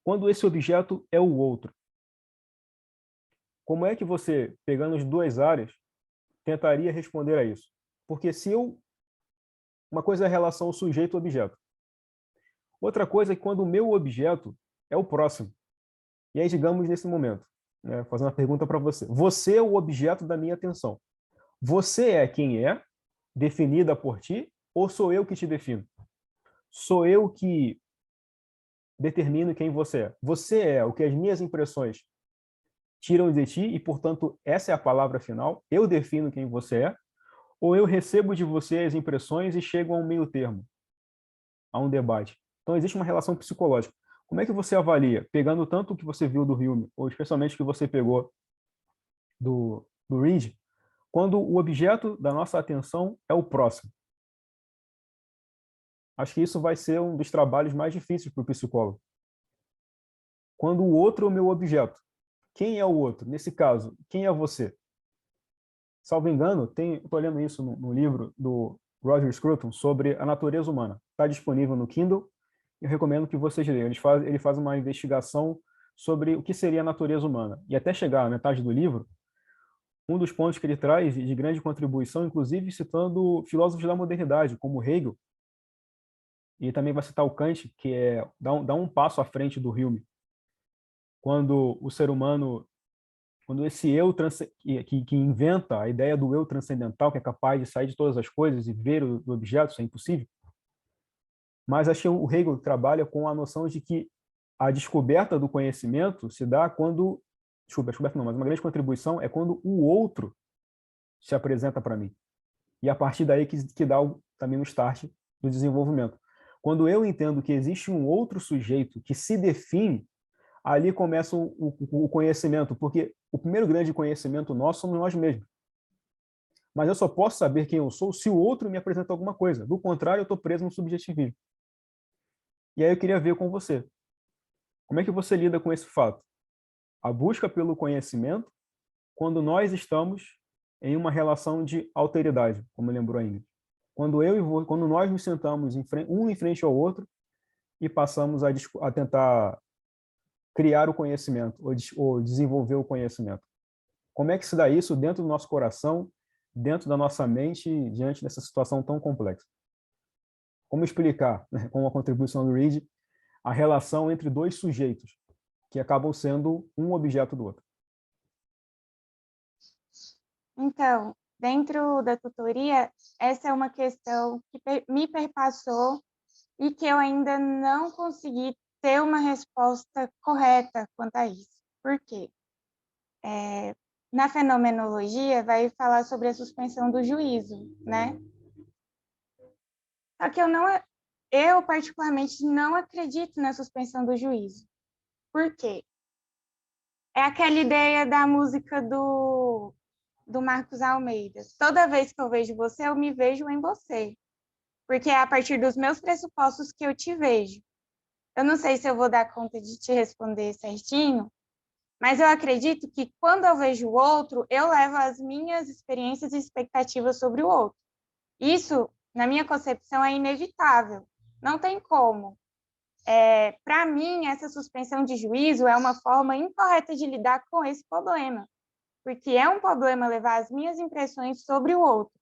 Quando esse objeto é o outro, como é que você, pegando as duas áreas, tentaria responder a isso? Porque uma coisa é a relação sujeito-objeto. Outra coisa é que quando o meu objeto é o próximo. E aí, digamos, nesse momento, fazer uma pergunta para você. Você é o objeto da minha atenção. Você é quem é, definida por ti, ou sou eu que te defino? Sou eu que determino quem você é? Você é o que as minhas impressões tiram de ti e, portanto, essa é a palavra final? Eu defino quem você é? Ou eu recebo de você as impressões e chego a um meio termo, a um debate? Então, existe uma relação psicológica. Como é que você avalia, pegando tanto o que você viu do Hume, ou especialmente o que você pegou do Reid, quando o objeto da nossa atenção é o próximo? Acho que isso vai ser um dos trabalhos mais difíceis para o psicólogo. Quando o outro é o meu objeto. Quem é o outro? Nesse caso, quem é você? Salvo engano, estou lendo isso no livro do Roger Scruton sobre a natureza humana. Está disponível no Kindle. Eu recomendo que vocês leiam. Ele faz uma investigação sobre o que seria a natureza humana. E até chegar à metade do livro, um dos pontos que ele traz de grande contribuição, inclusive citando filósofos da modernidade, como Hegel, e também vai citar o Kant, que dá um passo à frente do Hume. Quando o ser humano, quando esse eu que inventa a ideia do eu transcendental, que é capaz de sair de todas as coisas e ver o objeto, isso é impossível. Mas acho que o Hegel trabalha com a noção de que a descoberta do conhecimento se dá quando... Descoberta não, mas uma grande contribuição é quando o outro se apresenta para mim. E a partir daí que dá também o start do desenvolvimento. Quando eu entendo que existe um outro sujeito que se define, ali começa o conhecimento, porque o primeiro grande conhecimento nosso somos nós mesmos. Mas eu só posso saber quem eu sou se o outro me apresenta alguma coisa. Do contrário, eu estou preso no subjetivismo. E aí eu queria ver com você. Como é que você lida com esse fato? A busca pelo conhecimento quando nós estamos em uma relação de alteridade, como lembrou a Ingrid. Quando nós nos sentamos um em frente ao outro e passamos a tentar criar o conhecimento ou desenvolver o conhecimento. Como é que se dá isso dentro do nosso coração, dentro da nossa mente, diante dessa situação tão complexa? Como explicar, né, com a contribuição do Reid, a relação entre dois sujeitos que acabam sendo um objeto do outro? Então, dentro da tutoria, essa é uma questão que me perpassou e que eu ainda não consegui ter uma resposta correta quanto a isso. Por quê? Na fenomenologia, vai falar sobre a suspensão do juízo, né? Só que eu particularmente não acredito na suspensão do juízo. Por quê? É aquela ideia da música do Marcos Almeida. Toda vez que eu vejo você, eu me vejo em você. Porque é a partir dos meus pressupostos que eu te vejo. Eu não sei se eu vou dar conta de te responder certinho, mas eu acredito que quando eu vejo o outro, eu levo as minhas experiências e expectativas sobre o outro. Isso, na minha concepção, é inevitável. Não tem como. Para mim, essa suspensão de juízo é uma forma incorreta de lidar com esse problema, porque é um problema levar as minhas impressões sobre o outro,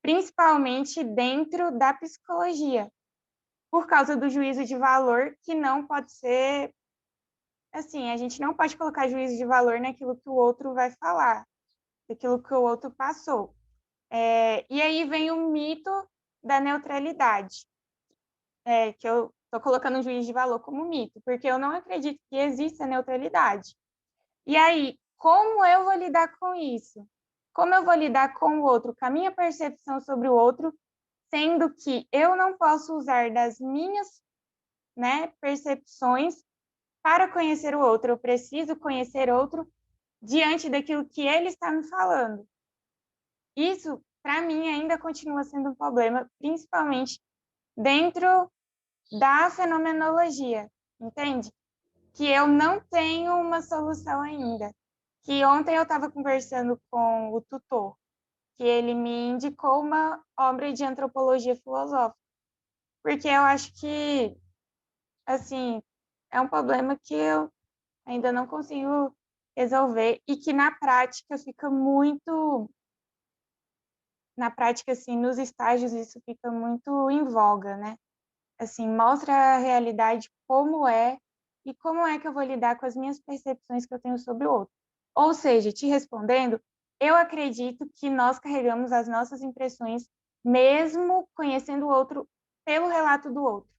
principalmente dentro da psicologia, por causa do juízo de valor, que não pode ser... Assim, a gente não pode colocar juízo de valor naquilo que o outro vai falar, daquilo que o outro passou. E aí vem o mito da neutralidade, que eu estou colocando o juízo de valor como mito, porque eu não acredito que exista neutralidade. E aí, como eu vou lidar com isso? Como eu vou lidar com o outro, com a minha percepção sobre o outro, sendo que eu não posso usar das minhas, né, percepções para conhecer o outro, eu preciso conhecer outro diante daquilo que ele está me falando. Isso, para mim, ainda continua sendo um problema, principalmente dentro da fenomenologia, entende? Que eu não tenho uma solução ainda. Que ontem eu estava conversando com o tutor, que ele me indicou uma obra de antropologia filosófica, porque eu acho que, assim, é um problema que eu ainda não consigo resolver e que na prática fica muito... Na prática, assim, nos estágios isso fica muito em voga, né? Assim, mostra a realidade como é e como é que eu vou lidar com as minhas percepções que eu tenho sobre o outro. Ou seja, te respondendo, eu acredito que nós carregamos as nossas impressões mesmo conhecendo o outro pelo relato do outro.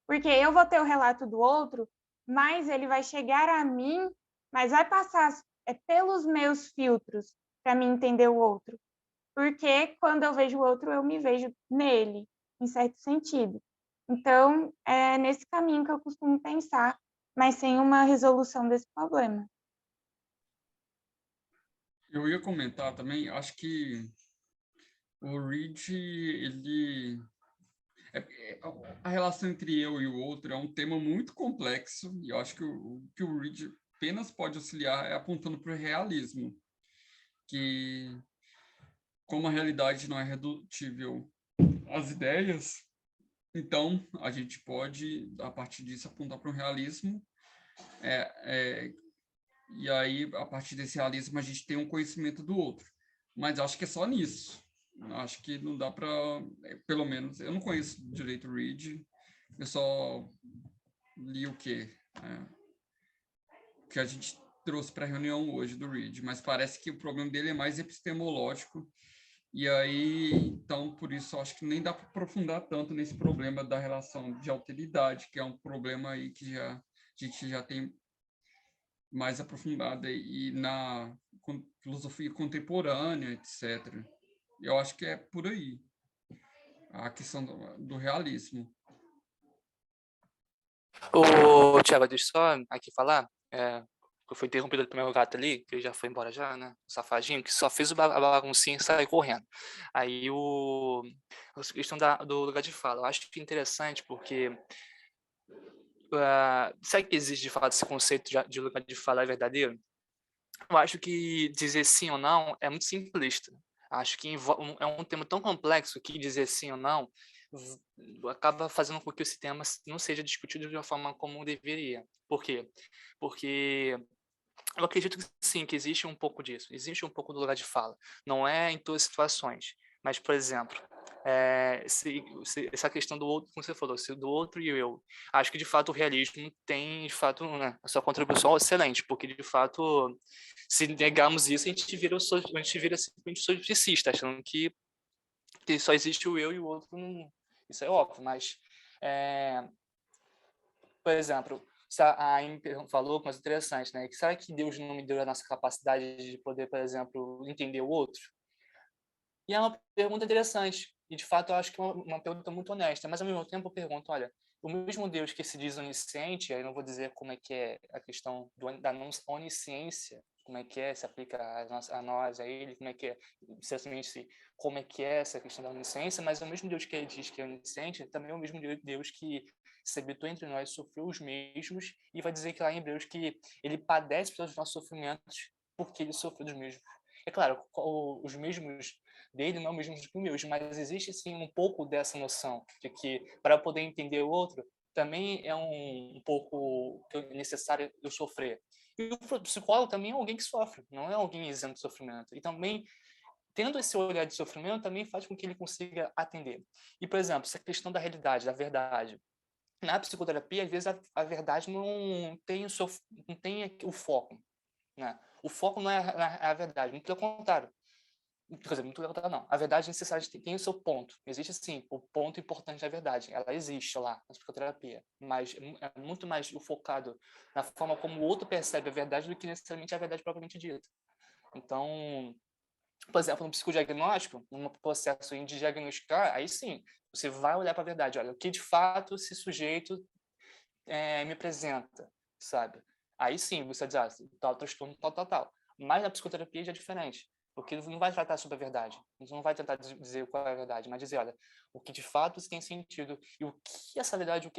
Porque eu vou ter o relato do outro, mas ele vai chegar a mim, mas vai passar pelos meus filtros para mim entender o outro. Porque quando eu vejo o outro, eu me vejo nele, em certo sentido. Então, é nesse caminho que eu costumo pensar, mas sem uma resolução desse problema. Eu ia comentar também, acho que o Reed, ele... a relação entre eu e o outro é um tema muito complexo, e eu acho que o que o Reed apenas pode auxiliar é apontando para o realismo, que como a realidade não é redutível às ideias, então a gente pode, a partir disso, apontar para o realismo, e aí, a partir desse realismo, a gente tem um conhecimento do outro. Mas acho que é só nisso. Acho que não dá para, pelo menos, eu não conheço direito o Reed, eu só li o que a gente trouxe para a reunião hoje do Reed, mas parece que o problema dele é mais epistemológico, e aí, então, por isso, acho que nem dá para aprofundar tanto nesse problema da relação de alteridade, que é um problema aí que a gente já tem mais aprofundada e na filosofia contemporânea, etc. Eu acho que é por aí a questão do realismo. Ô, Thiago, deixa eu só aqui falar. Eu fui interrompido pelo meu gato ali, que ele já foi embora já, né? O safadinho, que só fez a baguncinha e saiu correndo. Aí a questão do lugar de fala. Eu acho que é interessante porque sabe que existe de fato esse conceito de lugar de fala é verdadeiro? Eu acho que dizer sim ou não é muito simplista. Acho que é um tema tão complexo que dizer sim ou não acaba fazendo com que esse tema não seja discutido de uma forma como deveria. Por quê? Porque eu acredito que sim, que existe um pouco disso. Existe um pouco do lugar de fala. Não é em todas as situações. Mas, por exemplo, essa questão do outro, como você falou, do outro e eu. Acho que, de fato, o realismo tem, de fato, né, a sua contribuição excelente, porque, de fato, se negarmos isso, a gente vira simplesmente solipsista, achando que só existe o eu e o outro. Isso é óbvio, mas, por exemplo, a Amy falou uma coisa interessante, né? Que será que Deus não me deu a nossa capacidade de poder, por exemplo, entender o outro? E é uma pergunta interessante. E, de fato, eu acho que é uma pergunta muito honesta. Mas, ao mesmo tempo, eu pergunto, olha, o mesmo Deus que se diz onisciente, aí não vou dizer como é que é a questão da onisciência, como é que é, se aplica a nós, a ele, como é que é, certamente, como é que é essa questão da onisciência, mas é o mesmo Deus que ele diz que é onisciente, também é o mesmo Deus que se habitou entre nós, sofreu os mesmos, e vai dizer que lá em Hebreus que ele padece pelos nossos sofrimentos porque ele sofreu dos mesmos. É claro, os mesmos dele não é o mesmo que o meu, mas existe sim um pouco dessa noção de que para poder entender o outro também é um pouco necessário eu sofrer. E o psicólogo também é alguém que sofre, não é alguém isento de sofrimento. E também tendo esse olhar de sofrimento também faz com que ele consiga atender. E, por exemplo, essa questão da realidade, da verdade. Na psicoterapia, às vezes a verdade não tem o foco, né? O foco não é a verdade, muito pelo contrário. Quer dizer, muito legal, não. A verdade necessária tem o seu ponto. Existe, sim, o ponto importante da verdade. Ela existe lá na psicoterapia. Mas é muito mais focado na forma como o outro percebe a verdade do que necessariamente a verdade propriamente dita. Então, por exemplo, no psicodiagnóstico, num processo de diagnosticar, aí sim, você vai olhar para a verdade. Olha, o que de fato esse sujeito me apresenta, sabe? Aí sim, você diz, tal transtorno, tal. Mas na psicoterapia já é diferente. Porque não vai tratar sobre a verdade. Você não vai tentar dizer qual é a verdade, mas dizer, olha, o que de fato tem sentido e o que essa realidade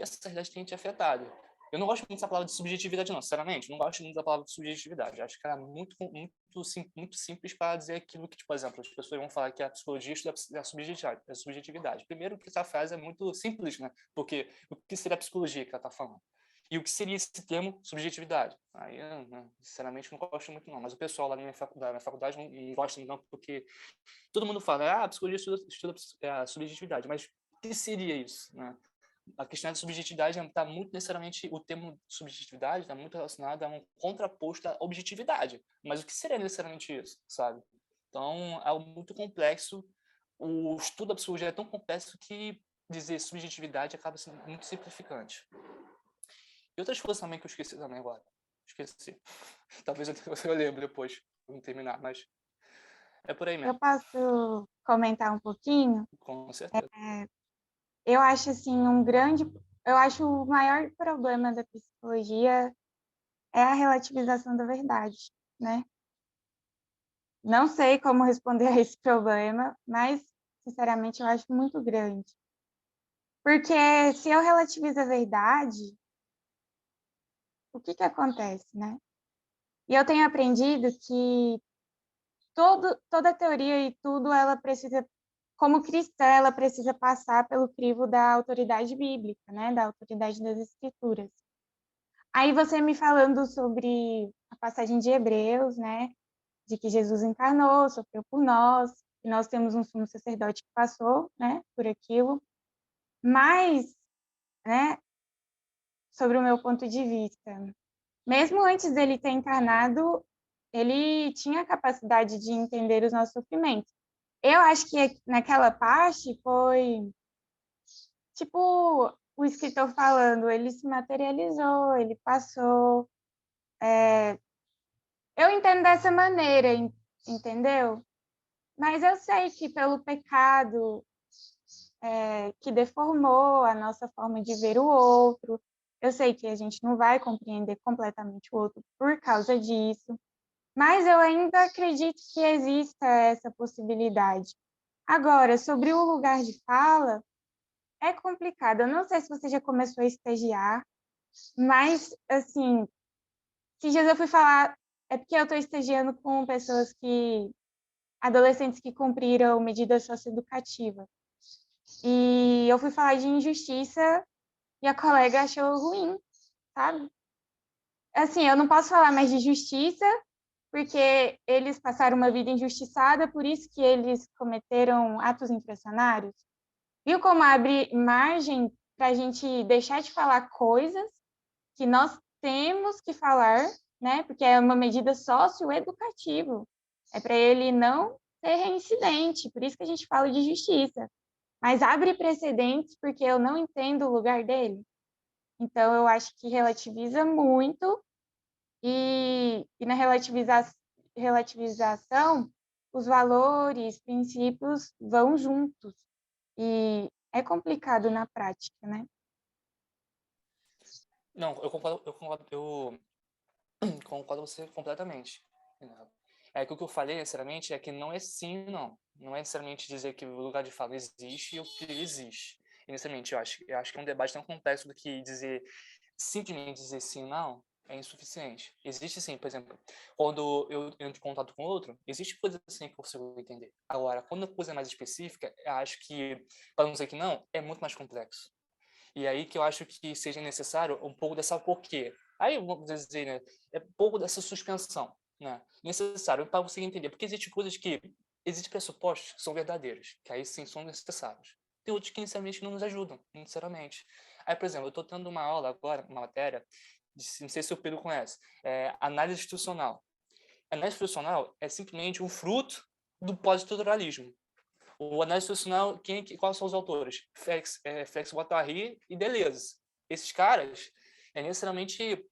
tem te afetado. Eu não gosto muito dessa palavra de subjetividade, não, sinceramente. Não gosto muito da palavra de subjetividade. Acho que ela é muito simples para dizer aquilo que, tipo, por exemplo, as pessoas vão falar que a psicologia estuda a subjetividade. Primeiro que essa frase é muito simples, né? Porque o que seria a psicologia que ela está falando? E o que seria esse termo subjetividade? Aí, sinceramente, não gosto muito, não. Mas o pessoal lá na minha faculdade não gosta muito, não, porque todo mundo fala, a psicologia estuda a subjetividade. Mas o que seria isso, né? A questão da subjetividade está muito necessariamente, o termo subjetividade está muito relacionado a um contraposto à objetividade. Mas o que seria necessariamente isso, sabe? Então, é algo muito complexo o estudo da psicologia é tão complexo que dizer subjetividade acaba sendo muito simplificante. E outras coisas também que eu esqueci também agora. Esqueci. Talvez eu lembre depois, quando terminar, mas é por aí Eu mesmo. posso comentar um pouquinho? Com certeza. Eu acho assim eu acho o maior problema da psicologia é a relativização da verdade, né? Não sei como responder a esse problema, mas sinceramente eu acho muito grande. Porque se eu relativizo a verdade, o que acontece, né? E eu tenho aprendido que toda teoria e tudo, ela precisa, como cristã, ela precisa passar pelo crivo da autoridade bíblica, né? Da autoridade das escrituras. Aí você me falando sobre a passagem de Hebreus, né? De que Jesus encarnou, sofreu por nós, e nós temos um sumo sacerdote que passou, né? Por aquilo. Mas, né? Sobre o meu ponto de vista, mesmo antes dele ter encarnado, ele tinha a capacidade de entender os nossos sofrimentos. Eu acho que naquela parte foi tipo o escritor falando, ele se materializou, ele passou. Eu entendo dessa maneira, entendeu? Mas eu sei que pelo pecado que deformou a nossa forma de ver o outro, eu sei que a gente não vai compreender completamente o outro por causa disso, mas eu ainda acredito que exista essa possibilidade. Agora, sobre o lugar de fala, é complicado. Eu não sei se você já começou a estagiar, mas, assim, esses dias eu fui falar, é porque eu estou estagiando com pessoas adolescentes que cumpriram medida socioeducativa. E eu fui falar de injustiça e a colega achou ruim, sabe? Assim, eu não posso falar mais de justiça, porque eles passaram uma vida injustiçada, por isso que eles cometeram atos infracionários. Viu como abre margem para a gente deixar de falar coisas que nós temos que falar, né? Porque é uma medida socioeducativa. É para ele não ser reincidente, por isso que a gente fala de justiça. Mas abre precedentes porque eu não entendo o lugar dele. Então, eu acho que relativiza muito e na relativização, os valores, princípios vão juntos. E é complicado na prática, né? Não, eu concordo com você completamente. É que o que eu falei, necessariamente, é que não é sim, não. Não é necessariamente dizer que o lugar de fala existe e o que existe. E, necessariamente, eu acho que é um debate tão complexo do que simplesmente dizer sim ou não é insuficiente. Existe sim, por exemplo, quando eu entro em contato com outro, existe coisa assim que eu consigo entender. Agora, quando a coisa é mais específica, eu acho que, para não dizer que não, é muito mais complexo. E aí que eu acho que seja necessário um pouco dessa porquê. Aí, vamos dizer, né, é um pouco dessa suspensão, né? Necessário para você entender. Porque existem coisas existem pressupostos que são verdadeiros, que aí sim são necessários. Tem outros que, inicialmente, não nos ajudam, sinceramente. Aí, por exemplo, eu estou tendo uma aula agora, uma matéria, não sei se o Pedro conhece, análise institucional. Análise institucional é simplesmente um fruto do pós-estruturalismo. O análise institucional, quais são os autores? Félix Guattari e Deleuze. Esses caras, necessariamente,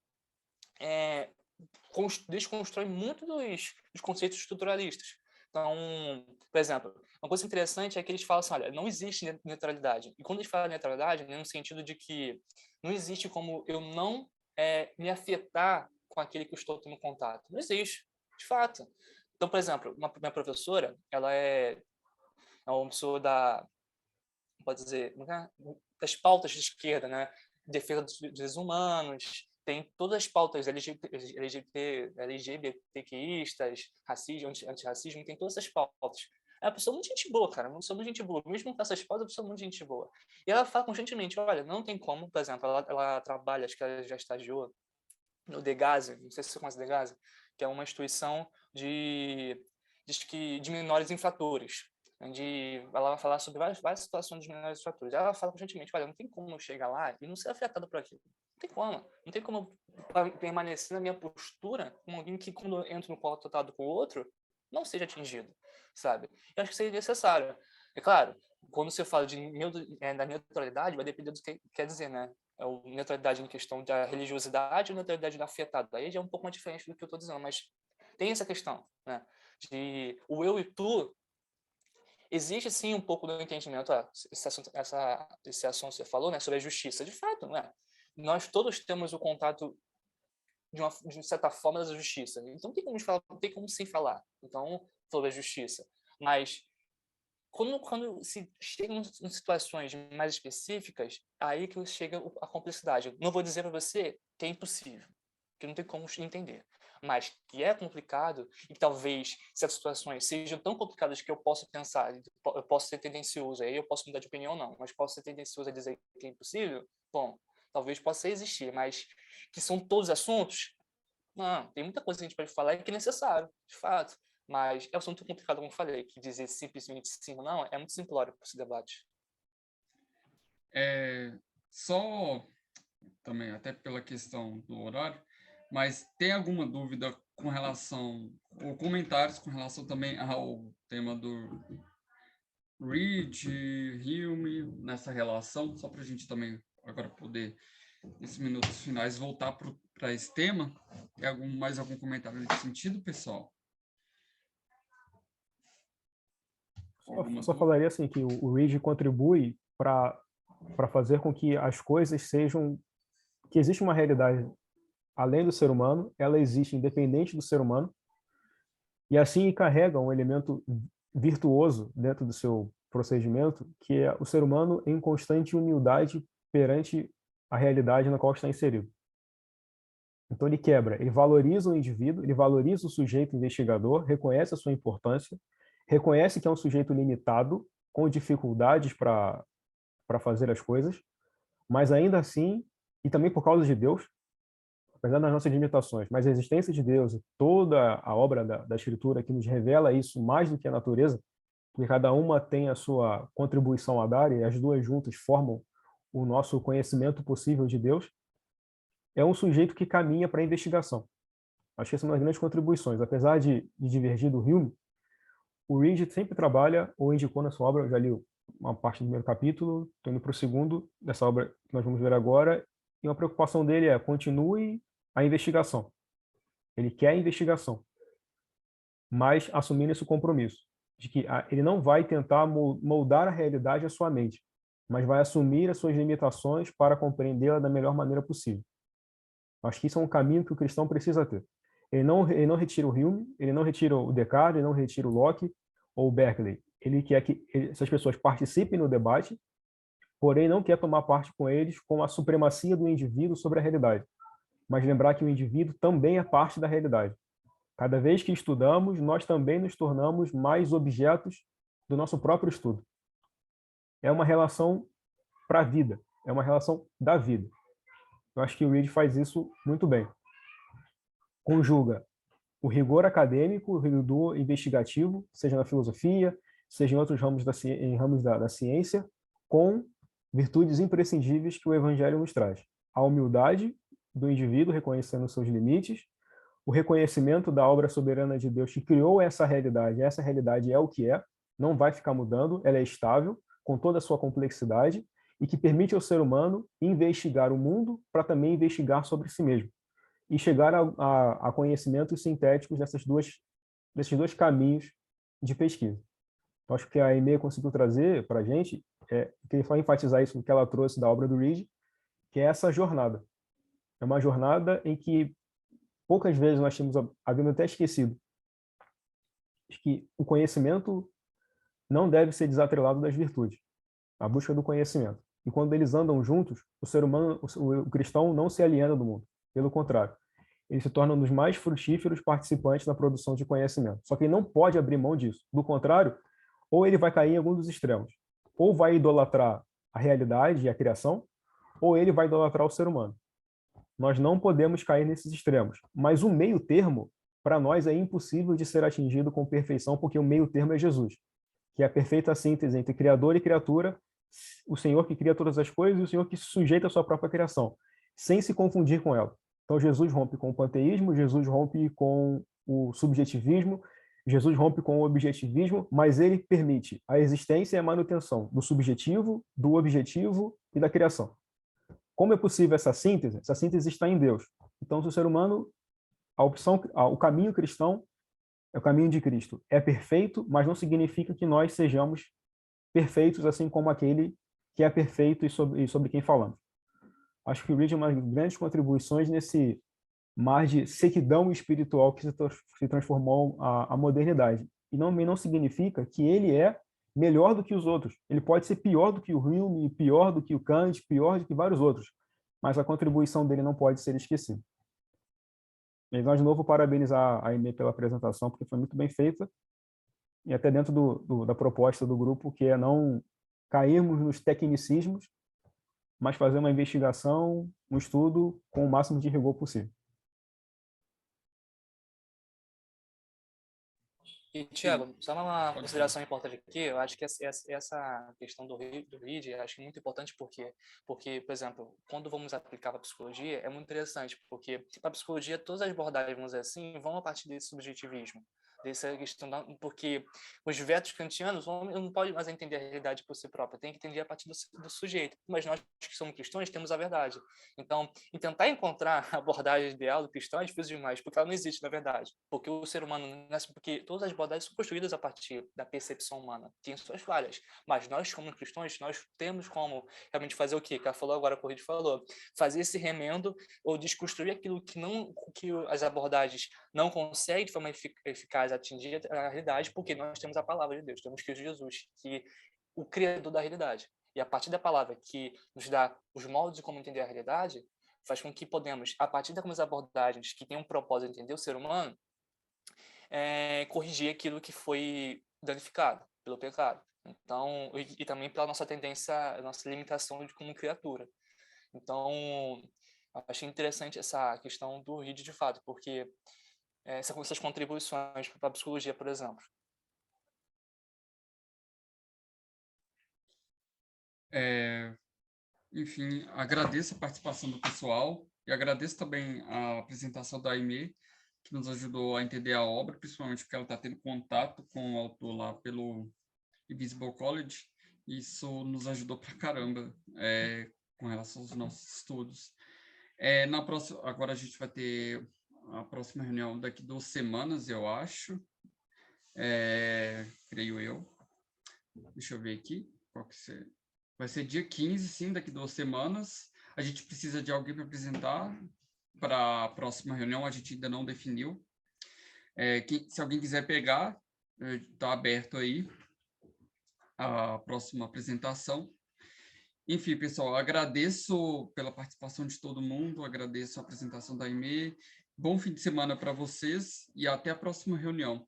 desconstroem muito dos conceitos estruturalistas. Então, por exemplo, uma coisa interessante é que eles falam assim, olha, não existe neutralidade. E quando eles falam neutralidade, é no sentido de que não existe como eu não me afetar com aquele que eu estou tendo contato. Não existe, de fato. Então, por exemplo, minha professora, ela é uma pessoa pode dizer, das pautas de esquerda, né? Defesa dos direitos humanos, tem todas as pautas LGBTQistas, racismo, antirracismo, tem todas essas pautas. É uma pessoa muito gente boa, cara, uma pessoa muito gente boa. Mesmo com essas pautas, é uma pessoa muito gente boa. E ela fala constantemente, olha, não tem como, por exemplo, ela trabalha, acho que ela já estagiou no Degase, não sei se você conhece o Degase, que é uma instituição de menores infratores, onde ela vai falar sobre várias situações de menores infratores. Ela fala constantemente, olha, não tem como eu chegar lá e não ser afetado por aquilo. Não tem como eu permanecer na minha postura com alguém que, quando entra no contato com o outro, não seja atingido, sabe? Eu acho que seria necessário. É claro, quando você fala da neutralidade, vai depender do que quer dizer, né? É o neutralidade em questão da religiosidade ou neutralidade da afetado. Aí já é um pouco mais diferente do que eu estou dizendo, mas tem essa questão, né? De o eu e tu, existe sim um pouco do entendimento, esse assunto que você falou, né, sobre a justiça. De fato, né? Nós todos temos o contato de certa forma da justiça. Então não tem como sem falar. Então, sobre a justiça. Mas quando se chega em situações mais específicas, aí que chega a complexidade. Eu não vou dizer para você que é impossível, que não tem como entender, mas que é complicado e talvez certas situações sejam tão complicadas que eu posso pensar, eu posso ser tendencioso, aí eu posso mudar de opinião não, mas posso ser tendencioso a dizer que é impossível, bom, talvez possa existir, mas que são todos assuntos, não, tem muita coisa que a gente pode falar e que é necessário, de fato. Mas é um assunto complicado, como eu falei, que dizer simplesmente sim ou não é muito simplório para esse debate. Só também, até pela questão do horário, mas tem alguma dúvida com relação, ou comentários com relação também ao tema do Reed, Hume, nessa relação, só para a gente também agora poder, nesses minutos finais, voltar para esse tema? Tem mais algum comentário nesse sentido, pessoal? Só falaria assim que o Reed contribui para fazer com que as coisas sejam, que existe uma realidade além do ser humano, ela existe independente do ser humano, e assim carrega um elemento virtuoso dentro do seu procedimento, que é o ser humano em constante humildade perante a realidade na qual está inserido. Então ele quebra, ele valoriza o indivíduo, ele valoriza o sujeito investigador, reconhece a sua importância, reconhece que é um sujeito limitado, com dificuldades para fazer as coisas, mas ainda assim, e também por causa de Deus, apesar das nossas limitações, mas a existência de Deus e toda a obra da Escritura que nos revela isso mais do que a natureza, porque cada uma tem a sua contribuição a dar e as duas juntas formam o nosso conhecimento possível de Deus, é um sujeito que caminha para a investigação. Acho que essa é uma das grandes contribuições. Apesar de divergir do Hume, o Reed sempre trabalha, ou indicou na sua obra, eu já li uma parte do primeiro capítulo, estou indo para o segundo dessa obra que nós vamos ver agora, e uma preocupação dele é continue a investigação. Ele quer a investigação, mas assumindo esse compromisso de que ele não vai tentar moldar a realidade à sua mente, mas vai assumir as suas limitações para compreendê-la da melhor maneira possível. Acho que isso é um caminho que o cristão precisa ter. Ele não retira o Hume, ele não retira o Descartes, ele não retira o Locke ou o Berkeley. Ele quer que essas pessoas participem no debate, porém não quer tomar parte com eles com a supremacia do indivíduo sobre a realidade, mas lembrar que o indivíduo também é parte da realidade. Cada vez que estudamos, nós também nos tornamos mais objetos do nosso próprio estudo. É uma relação para a vida, é uma relação da vida. Eu acho que o Reed faz isso muito bem. Conjuga o rigor acadêmico, o rigor investigativo, seja na filosofia, seja em outros ramos da ciência, com virtudes imprescindíveis que o Evangelho nos traz. A humildade do indivíduo, reconhecendo seus limites, o reconhecimento da obra soberana de Deus que criou essa realidade é o que é, não vai ficar mudando, ela é estável, com toda a sua complexidade, e que permite ao ser humano investigar o mundo para também investigar sobre si mesmo e chegar a conhecimentos sintéticos desses dois caminhos de pesquisa. Eu acho que a Aimee conseguiu trazer para a gente, queria só enfatizar isso que ela trouxe da obra do Reed, que é essa jornada. É uma jornada em que poucas vezes nós temos, havendo até esquecido, que o conhecimento não deve ser desatrelado das virtudes, a busca do conhecimento. E quando eles andam juntos, o ser humano, o cristão não se aliena do mundo. Pelo contrário, ele se torna um dos mais frutíferos participantes na produção de conhecimento. Só que ele não pode abrir mão disso. Do contrário, ou ele vai cair em algum dos extremos. Ou vai idolatrar a realidade e a criação, ou ele vai idolatrar o ser humano. Nós não podemos cair nesses extremos. Mas o meio termo, para nós, é impossível de ser atingido com perfeição, porque o meio termo é Jesus, que é a perfeita síntese entre Criador e criatura, o Senhor que cria todas as coisas e o Senhor que se sujeita à sua própria criação, sem se confundir com ela. Então Jesus rompe com o panteísmo, Jesus rompe com o subjetivismo, Jesus rompe com o objetivismo, mas ele permite a existência e a manutenção do subjetivo, do objetivo e da criação. Como é possível essa síntese? Essa síntese está em Deus. Então, se o ser humano, o caminho cristão é o caminho de Cristo. É perfeito, mas não significa que nós sejamos perfeitos, assim como aquele que é perfeito e sobre quem falamos. Acho que o Reed é uma das grandes contribuições nesse mar de sequidão espiritual que se transformou a modernidade. E não significa que ele é melhor do que os outros. Ele pode ser pior do que o Hume, pior do que o Kant, pior do que vários outros. Mas a contribuição dele não pode ser esquecida. E nós, de novo, parabenizar a Aimee pela apresentação, porque foi muito bem feita, e até dentro da proposta do grupo, que é não cairmos nos tecnicismos, mas fazer uma investigação, um estudo com o máximo de rigor possível. E, Tiago, só uma consideração importante aqui, eu acho que essa questão do read, eu acho muito importante porque, por exemplo, quando vamos aplicar para a psicologia, é muito interessante, porque para a psicologia todas as abordagens, vamos dizer assim, vão a partir desse subjetivismo, dessa questão, porque os vetos kantianos, o homem não pode mais entender a realidade por si próprio, tem que entender a partir do sujeito, mas nós que somos cristãos temos a verdade. Então, tentar encontrar a abordagem ideal do cristão é difícil demais, porque ela não existe na verdade, porque o ser humano, porque todas as abordagens são construídas a partir da percepção humana, tem suas falhas, mas nós como cristãos, nós temos como realmente fazer o quê? Que ela falou agora, a Reed falou, fazer esse remendo ou desconstruir aquilo que as abordagens não conseguem de forma eficaz atingir a realidade, porque nós temos a palavra de Deus, temos Cristo Jesus, que o criador da realidade. E a partir da palavra que nos dá os moldes de como entender a realidade, faz com que podemos, a partir das abordagens que têm um propósito de entender o ser humano, corrigir aquilo que foi danificado pelo pecado. Então, e também pela nossa tendência, nossa limitação de como criatura. Então, achei interessante essa questão do Reed de fato, porque essas contribuições para a psicologia, por exemplo. Enfim, agradeço a participação do pessoal e agradeço também a apresentação da Aimee, que nos ajudou a entender a obra, principalmente porque ela está tendo contato com o autor lá pelo Invisible College. Isso nos ajudou pra caramba com relação aos nossos estudos. Agora a gente vai ter a próxima reunião daqui 2 semanas, eu acho. Creio eu. Deixa eu ver aqui. Qual que é? Vai ser dia 15, sim, daqui 2 semanas. A gente precisa de alguém para apresentar para a próxima reunião, a gente ainda não definiu. Se alguém quiser pegar, está aberto aí a próxima apresentação. Enfim, pessoal, agradeço pela participação de todo mundo, agradeço a apresentação da Aimee. Bom fim de semana para vocês e até a próxima reunião.